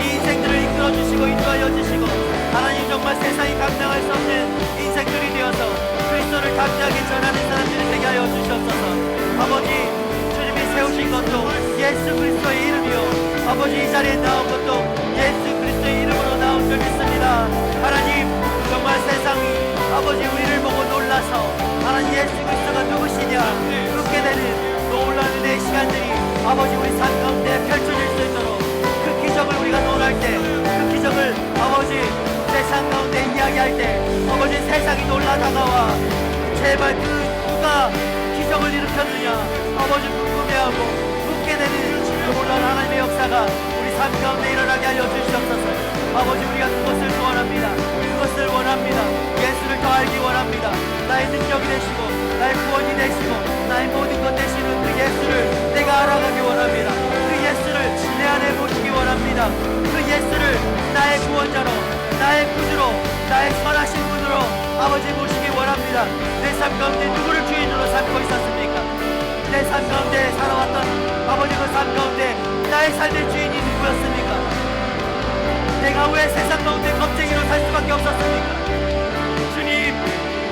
이 인생들을 이끌어 주시고 인도하여 주시고 하나님, 정말 세상이 감당할 수 없는 인생들이 되어서 그리스도를 담대하게 전하는 사람들이 되게 하여 주시옵소서. 아버지, 주님이 세우신 것도 예수 그리스도의 이름이요 아버지 이 자리에 나온 것도 예수 그리스도의 이름으로 나온 줄 믿습니다. 하나님, 정말 세상이 아버지 우리를 보고 놀라서 하나님 예수 그리스도가 누구시냐 묻게 되는 놀라는 내 시간들이 아버지 우리 삶 가운데 펼쳐질 수 있도록 그 기적을 우리가 논할 때, 그 기적을 아버지 세상 가운데 이야기할 때 아버지 세상이 놀라 다가와 제발 그 누가 기적을 일으켰느냐 아버지 궁금해하고 묻게 되는 그 놀라운 하나님의 역사가 우리 삶 가운데 일어나게 하여 주시옵소서. 아버지, 우리가 그것을 소원합니다. 그것을 원합니다. 예수를 더 알기 원합니다. 나의 능력이 되시고 나의 구원이 되시고 나의 모든 것 되시는 그 예수를 내가 알아가기 원합니다. 그 예수를 내 안에 모시기 원합니다. 그 예수를 나의 구원자로, 나의 구주로, 나의 선하신 분으로 아버지 모시기 원합니다. 내 삶 가운데 누구를 주인으로 삼고 있었습니까? 내 삶 가운데 살아왔던 아버지 그 삶 가운데 나의 삶의 주인이 누구였습니까? 내가 왜 세상 가운데 겁쟁이로 살 수밖에 없었습니까? 주님,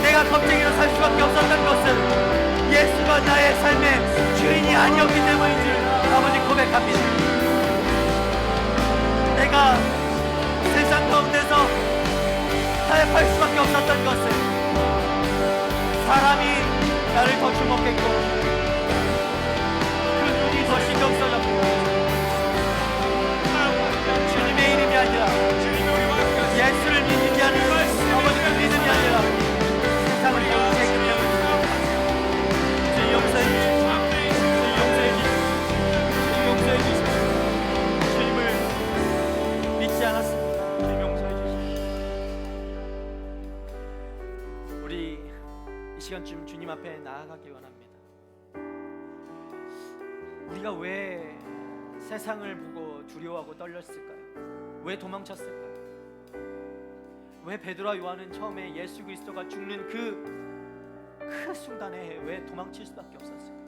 내가 겁쟁이로 살 수밖에 없었던 것은 예수가 나의 삶의 주인이 아니었기 때문인 줄 아버지 고백합니다. 내가 세상 가운데서 타협할 수밖에 없었던 것은 사람이 나를 더 주목했고 그 눈이 더 신경 써졌고 주님의 이름이 아니라 예수를 믿는 게 아니라 아버지 그 믿음이 아니라 세상을 영생 주 용서해 주십시오. 주 용서해 주십시오. 주 용서해 주십시오. 주님을 믿지 않았습니다. 주님 용서해 주십시오. 우리 이 시간쯤 주님 앞에 나아가기 원합니다. 우리가 왜 세상을 보고 두려워하고 떨렸을까요? 왜 도망쳤을까요? 왜 베드로와 요한은 처음에 예수 그리스도가 죽는 그 순간에 왜 도망칠 수밖에 없었을까요?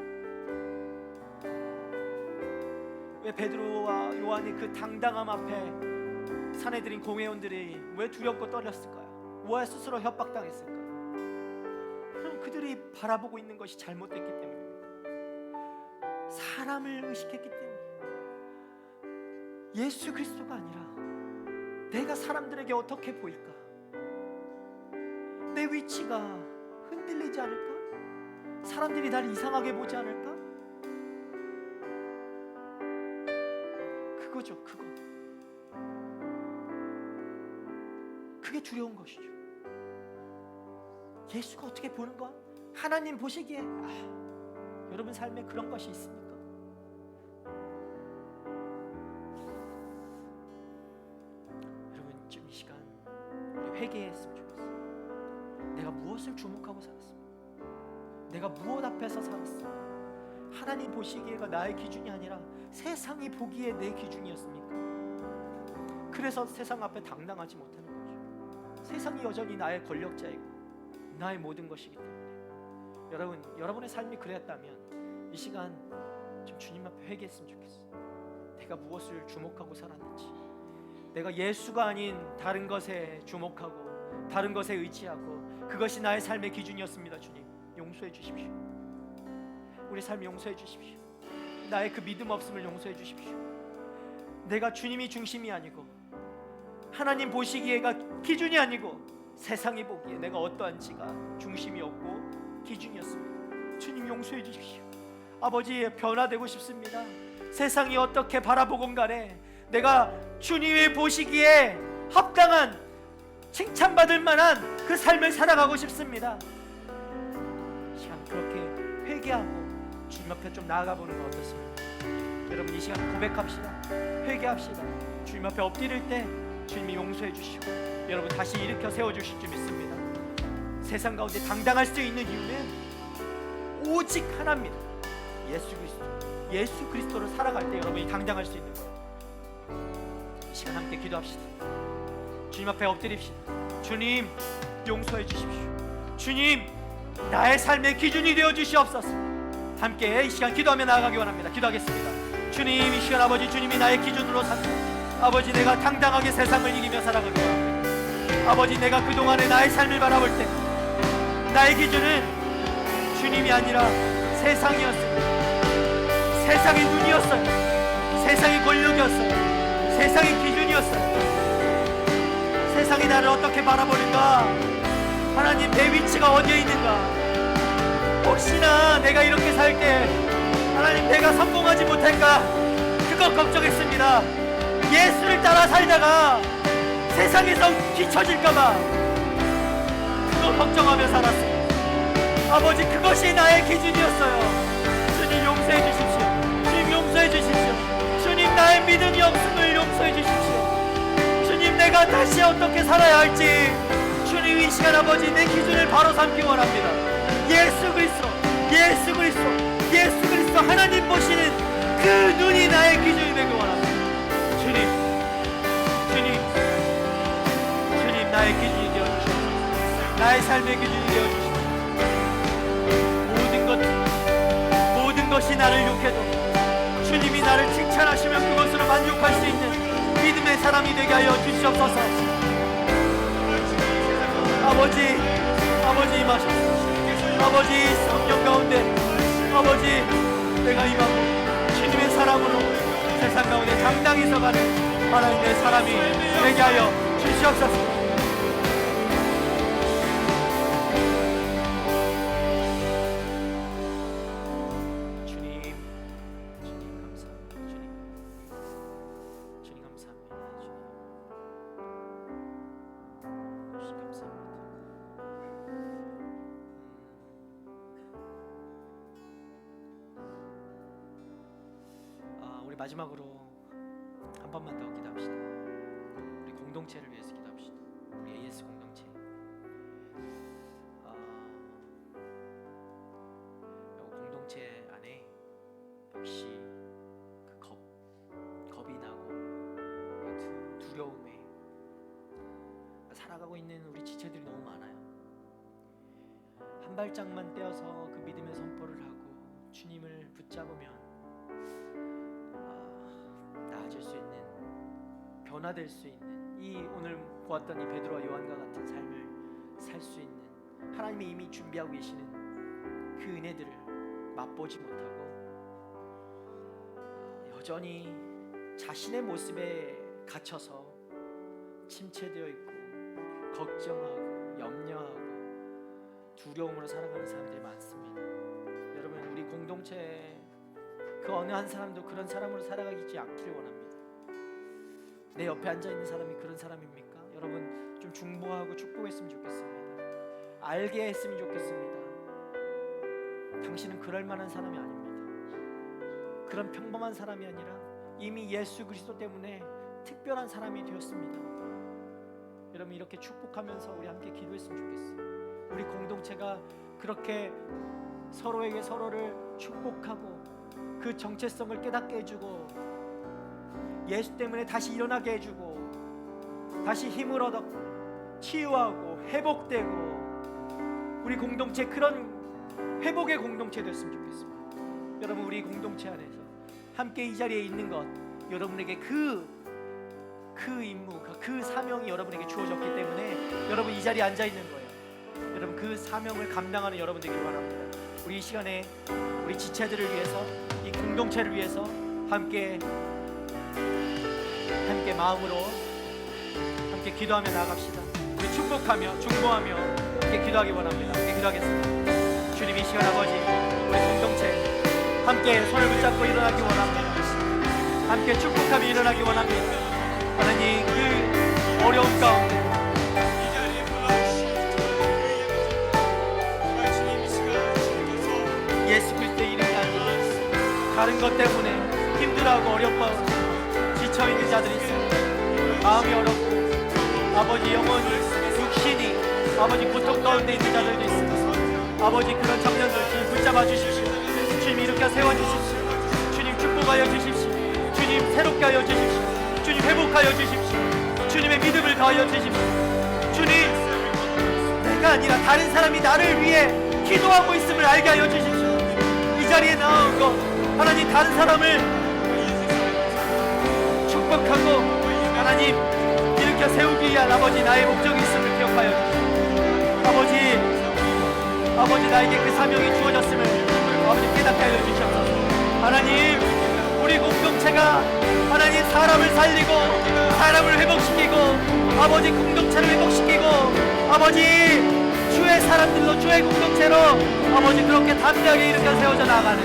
왜 베드로와 요한이 그 당당함 앞에 사내들인 공회원들이 왜 두렵고 떨렸을까요? 왜 스스로 협박당했을까요? 그럼 그들이 바라보고 있는 것이 잘못됐기 때문입니다. 사람을 의식했기 때문에 예수 그리스도가 아니라 내가 사람들에게 어떻게 보일까? 내 위치가 흔들리지 않을까? 사람들이 나를 이상하게 보지 않을까? 그거죠, 그거. 그게 두려운 것이죠. 예수가 어떻게 보는 것? 하나님 보시기에 여러분 삶에 그런 것이 있습니까? 여러분 좀 이 시간 우리 회개했으면 좋겠어요. 내가 무엇을 주목하고 살았습니까? 내가 무엇 앞에서 살았습니까? 하나님 보시기에가 나의 기준이 아니라 세상이 보기에 내 기준이었습니까? 그래서 세상 앞에 당당하지 못하는 거죠. 세상이 여전히 나의 권력자이고 나의 모든 것이기 때문에 여러분의 삶이 그랬다면 이 시간 좀 주님 앞에 회개했으면 좋겠어요. 내가 무엇을 주목하고 살았는지, 내가 예수가 아닌 다른 것에 주목하고 다른 것에 의지하고 그것이 나의 삶의 기준이었습니다. 주님 용서해 주십시오. 우리 삶 용서해 주십시오. 나의 그 믿음 없음을 용서해 주십시오. 내가 주님이 중심이 아니고 하나님 보시기에가 기준이 아니고 세상이 보기에 내가 어떠한지가 중심이었고 기준이었습니다. 주님 용서해 주십시오. 아버지 변화되고 싶습니다. 세상이 어떻게 바라보건 간에 내가 주님이 보시기에 합당한 칭찬받을 만한 그 삶을 살아가고 싶습니다. 이 시간 그렇게 회개하고 주님 앞에 좀 나아가 보는 거 어떻습니까? 여러분 이 시간 고백합시다. 회개합시다. 주님 앞에 엎드릴 때 주님이 용서해 주시고 여러분 다시 일으켜 세워주실 줄 믿습니다. 세상 가운데 당당할 수 있는 이유는 오직 하나입니다. 예수 그리스도. 예수 그리스도를 살아갈 때 여러분이 당당할 수 있는 거예요. 이 시간 함께 기도합시다. 주님 앞에 엎드립시다. 주님 용서해 주십시오. 주님 나의 삶의 기준이 되어 주시옵소서. 함께 이 시간 기도하며 나아가기 원합니다. 기도하겠습니다. 주님 이 시간 아버지 주님이 나의 기준으로 삼고 아버지 내가 당당하게 세상을 이기며 살아가기 원합니다. 아버지 내가 그동안에 나의 삶을 바라볼 때 나의 기준은 주님이 아니라 세상이었습니다. 세상의 눈이었어요. 세상의 권력이었어요. 세상의 기준이었어요. 세상이 나를 어떻게 바라보는가? 하나님 내 위치가 어디에 있는가? 혹시나 내가 이렇게 살 때 하나님 내가 성공하지 못할까? 그거 걱정했습니다. 예수를 따라 살다가 세상에서 뒤처질까봐 그거 걱정하며 살았습니다. 아버지 그것이 나의 기준이었어요. 주님 용서해 주십시오. 주님 용서해 주십시오. 주님 나의 믿음이 없음을 용서해 주십시오. 주님 내가 다시 어떻게 살아야 할지 주님 이 시간 아버지 내 기준을 바로 삼기 원합니다. 예수 그리스도 예수 그리스도 예수 그리스도 하나님 보시는 그 눈이 나의 기준이 되기 원합니다. 주님 나의 기준이 되어주시옵소서. 나의 삶의 기준이 되어주시옵소서. 모든 것이 나를 욕해도 주님이 나를 칭찬하시면 그것으로 만족할 수 있는 믿음의 사람이 되게 하여 주시옵소서. 아버지 임하소서. 아버지 성령 가운데 아버지 내가 임하고 주님의 사람으로 세상 가운데 당당히 서가는 하나님의 사람이 되게 하여 주시옵소서. 우리 마지막으로 한 번만 더 기도합시다. 우리 공동체를 위해서 기도합시다. 우리 AS 공동체. 공동체 안에 역시 그 겁이 나고 두려움에 살아가고 있는 우리 지체들이 너무 많아요. 한 발짝만 떼어서 그 믿음의 선포를 하고 주님을 붙잡으면 나아질 수 있는, 변화될 수 있는, 이 오늘 보았던 이 베드로와 요한과 같은 삶을 살 수 있는, 하나님이 이미 준비하고 계시는 그 은혜들을 맛보지 못하고 여전히 자신의 모습에 갇혀서 침체되어 있고 걱정하고 염려하고 두려움으로 살아가는 사람들이 많습니다. 여러분, 우리 공동체 그 어느 한 사람도 그런 사람으로 살아가지 않기를 원합니다. 내 옆에 앉아있는 사람이 그런 사람입니까? 여러분, 좀 중보하고 축복했으면 좋겠습니다. 알게 했으면 좋겠습니다. 당신은 그럴 만한 사람이 아닙니다. 그런 평범한 사람이 아니라 이미 예수 그리스도 때문에 특별한 사람이 되었습니다. 여러분, 이렇게 축복하면서 우리 함께 기도했으면 좋겠어요. 우리 공동체가 그렇게 서로에게 서로를 축복하고 그 정체성을 깨닫게 해주고 예수 때문에 다시 일어나게 해주고 다시 힘을 얻어 치유하고 회복되고 우리 공동체 그런 회복의 공동체 됐으면 좋겠습니다. 여러분, 우리 공동체 안에서 함께 이 자리에 있는 것, 여러분에게 그 임무, 그 사명이 여러분에게 주어졌기 때문에 여러분 이 자리에 앉아 있는 거예요. 여러분, 그 사명을 감당하는 여러분 되기를 바랍니다. 우리 이 시간에 우리 지체들을 위해서, 이 공동체를 위해서 함께 마음으로 함께 기도하며 나아갑시다. 우리 축복하며 중보하며 함께 기도하기 원합니다. 함께 기도하겠습니다. 주님, 이 시간 아버지, 우리 공동체 함께 손을 붙잡고 일어나기 원합니다. 함께 축복하며 일어나기 원합니다. 하나님, 그 어려움 가운데 예수 그리스도의 이름이 아니라 다른 것 때문에 힘들어하고 어렵고 지쳐있는 자들이 있습니다. 마음이 어렵고 아버지 영혼이 육신이 아버지 고통 가운데 있는 자들도 있습니다. 아버지, 그런 청년들 주님 붙잡아 주십시오. 주님 일으켜 세워주십시오. 주님 축복하여 주십시오. 주님 새롭게 하여 주십시오. 주님 회복하여 주십시오. 주님의 믿음을 더하여 주십시오. 주님, 내가 아니라 다른 사람이 나를 위해 기도하고 있음을 알게 하여 주십시오. 이 자리에 나온 것 하나님, 다른 사람을 축복하고 하나님 일으켜 세우기 위한 아버지 나의 목적이 있음을 기억하여 주십시오. 아버지 나에게 그 사명이 주어졌음을 아버지 깨닫게 하여 주시옵소서. 하나님, 우리 공동체가 하나님 사람을 살리고 사람을 회복시키고 아버지 공동체를 회복시키고 아버지 주의 사람들로 주의 공동체로 아버지 그렇게 담대하게 일으켜 세워져 나가는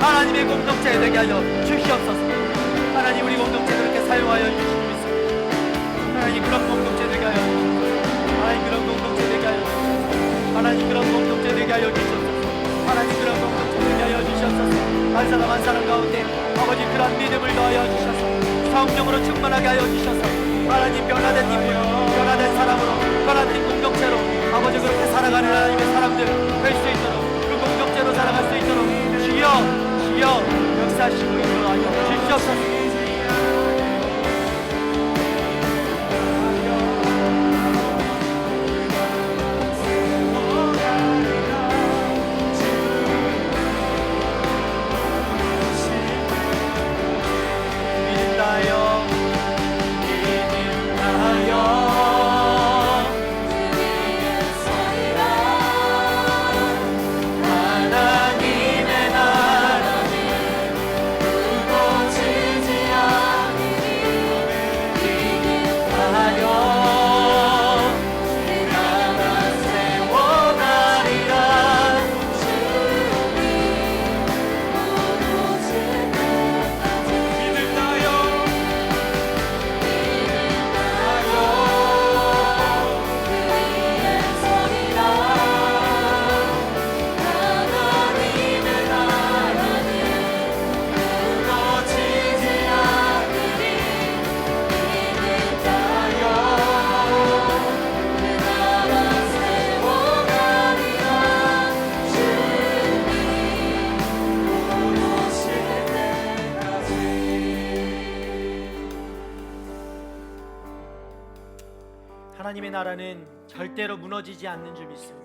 하나님의 공동체 되게 하여 주시옵소서. 하나님, 우리 공동체 그렇게 사용하여 주시고 있습니다. 하나님, 그런 공동체 되게 하여 주시옵소서. 하나님, 그런 공동체 되게 하여 주시옵소서. 하나님, 그런 공동체 되게 하여 주시옵소서. 하나님, 그런 공동체 되게 하여 주시옵소서. 한 사람 한 사람 가운데 아버지 그런 믿음을 더하여 주셔서 성령으로 충만하게 하여 주셔서 하나님 변화된 인물, 변화된 사람으로, 변화된 공동체로 아버지 그렇게 살아가는 하나님의 사람들 될 수 있도록 그 공동체로 살아갈 수 있도록 주여 역사하시고 인도하여 주시옵소서. 하나님의 나라는 그곳이지 나라는 절대로 무너지지 않는 줄 믿습니다.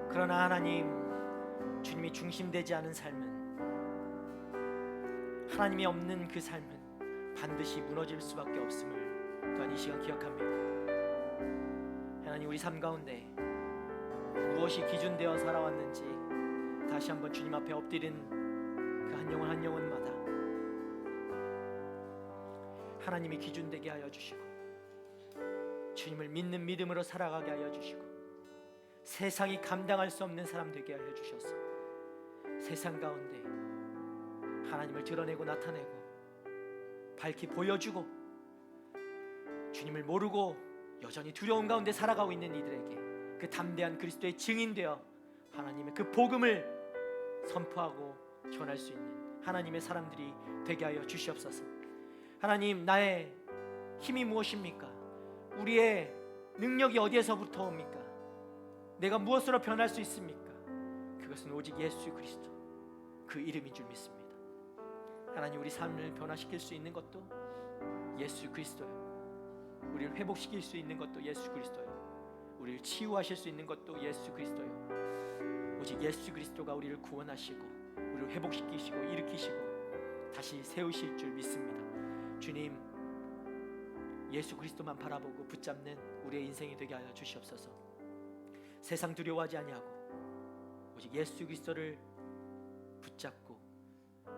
그러나 하나님, 주님이 중심되지 않은 삶은, 하나님이 없는 그 삶은 반드시 무너질 수밖에 없음을 또한 이 시간 기억합니다. 하나님, 우리 삶 가운데 무엇이 기준되어 살아왔는지 다시 한번 주님 앞에 엎드린 그 한 영혼 한 영혼마다 하나님이 기준되게 하여 주시고, 주님을 믿는 믿음으로 살아가게 하여 주시고, 세상이 감당할 수 없는 사람 되게 하여 주셔서 세상 가운데 하나님을 드러내고 나타내고 밝히 보여주고, 주님을 모르고 여전히 두려움 가운데 살아가고 있는 이들에게 그 담대한 그리스도의 증인되어 하나님의 그 복음을 선포하고 전할 수 있는 하나님의 사람들이 되게 하여 주시옵소서. 하나님, 나의 힘이 무엇입니까? 우리의 능력이 어디에서부터 옵니까? 내가 무엇으로 변할 수 있습니까? 그것은 오직 예수 그리스도 그 이름인 줄 믿습니다. 하나님, 우리 삶을 변화시킬 수 있는 것도 예수 그리스도요. 우리를 회복시킬 수 있는 것도 예수 그리스도요. 우리를 치유하실 수 있는 것도 예수 그리스도요. 오직 예수 그리스도가 우리를 구원하시고 우리를 회복시키시고 일으키시고 다시 세우실 줄 믿습니다. 주님, 예수 그리스도만 바라보고 붙잡는 우리의 인생이 되게 하여 주시옵소서. 세상 두려워하지 아니하고 오직 예수 그리스도를 붙잡고,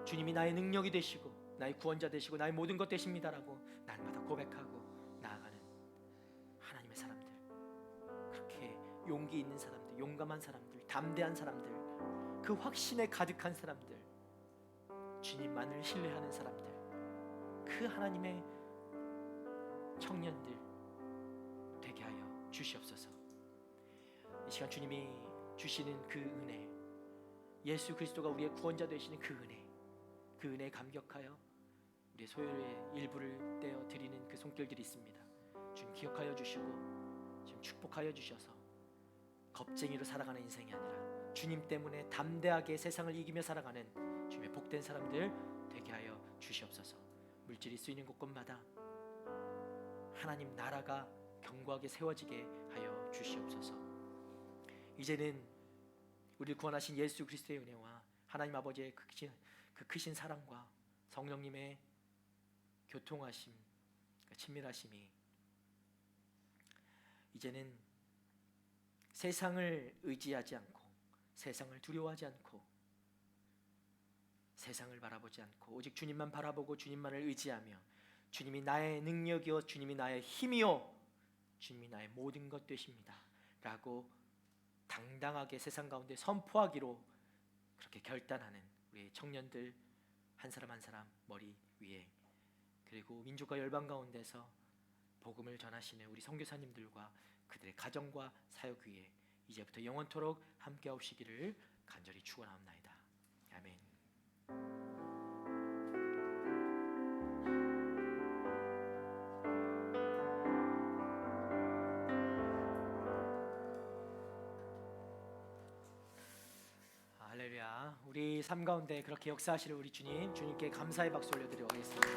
주님이 나의 능력이 되시고 나의 구원자 되시고 나의 모든 것 되십니다라고 날마다 고백하고 나아가는 하나님의 사람들, 그렇게 용기 있는 사람들, 용감한 사람들, 담대한 사람들, 그 확신에 가득한 사람들, 주님만을 신뢰하는 사람들, 그 하나님의 청년들 되게 하여 주시옵소서. 이 시간 주님이 주시는 그 은혜, 예수 그리스도가 우리의 구원자 되시는 그 은혜에 감격하여 우리의 소요의 일부를 떼어 드리는 그 손길들이 있습니다. 주님 기억하여 주시고 지금 축복하여 주셔서 겁쟁이로 살아가는 인생이 아니라 주님 때문에 담대하게 세상을 이기며 살아가는 주님의 복된 사람들 되게 하여 주시옵소서. 물질이 쓰이는 곳곳마다 하나님 나라가 견고하게 세워지게 하여 주시옵소서. 이제는 우리를 구원하신 예수 그리스도의 은혜와 하나님 아버지의 그 크신 사랑과 성령님의 교통하심, 그 친밀하심이 이제는 세상을 의지하지 않고, 세상을 두려워하지 않고, 세상을 바라보지 않고 오직 주님만 바라보고 주님만을 의지하며, 주님이 나의 능력이요 주님이 나의 힘이요 주님이 나의 모든 것 되십니다 라고 당당하게 세상 가운데 선포하기로 그렇게 결단하는 우리 청년들 한 사람 한 사람 머리 위에, 그리고 민족과 열방 가운데서 복음을 전하시는 우리 선교사님들과 그들의 가정과 사역 위에 이제부터 영원토록 함께 하시기를 간절히 축원하옵나이다. 아멘. 할렐루야. 우리 삶 가운데 그렇게 역사하시는 우리 주님, 주님께 감사의 박수 올려드리겠습니다.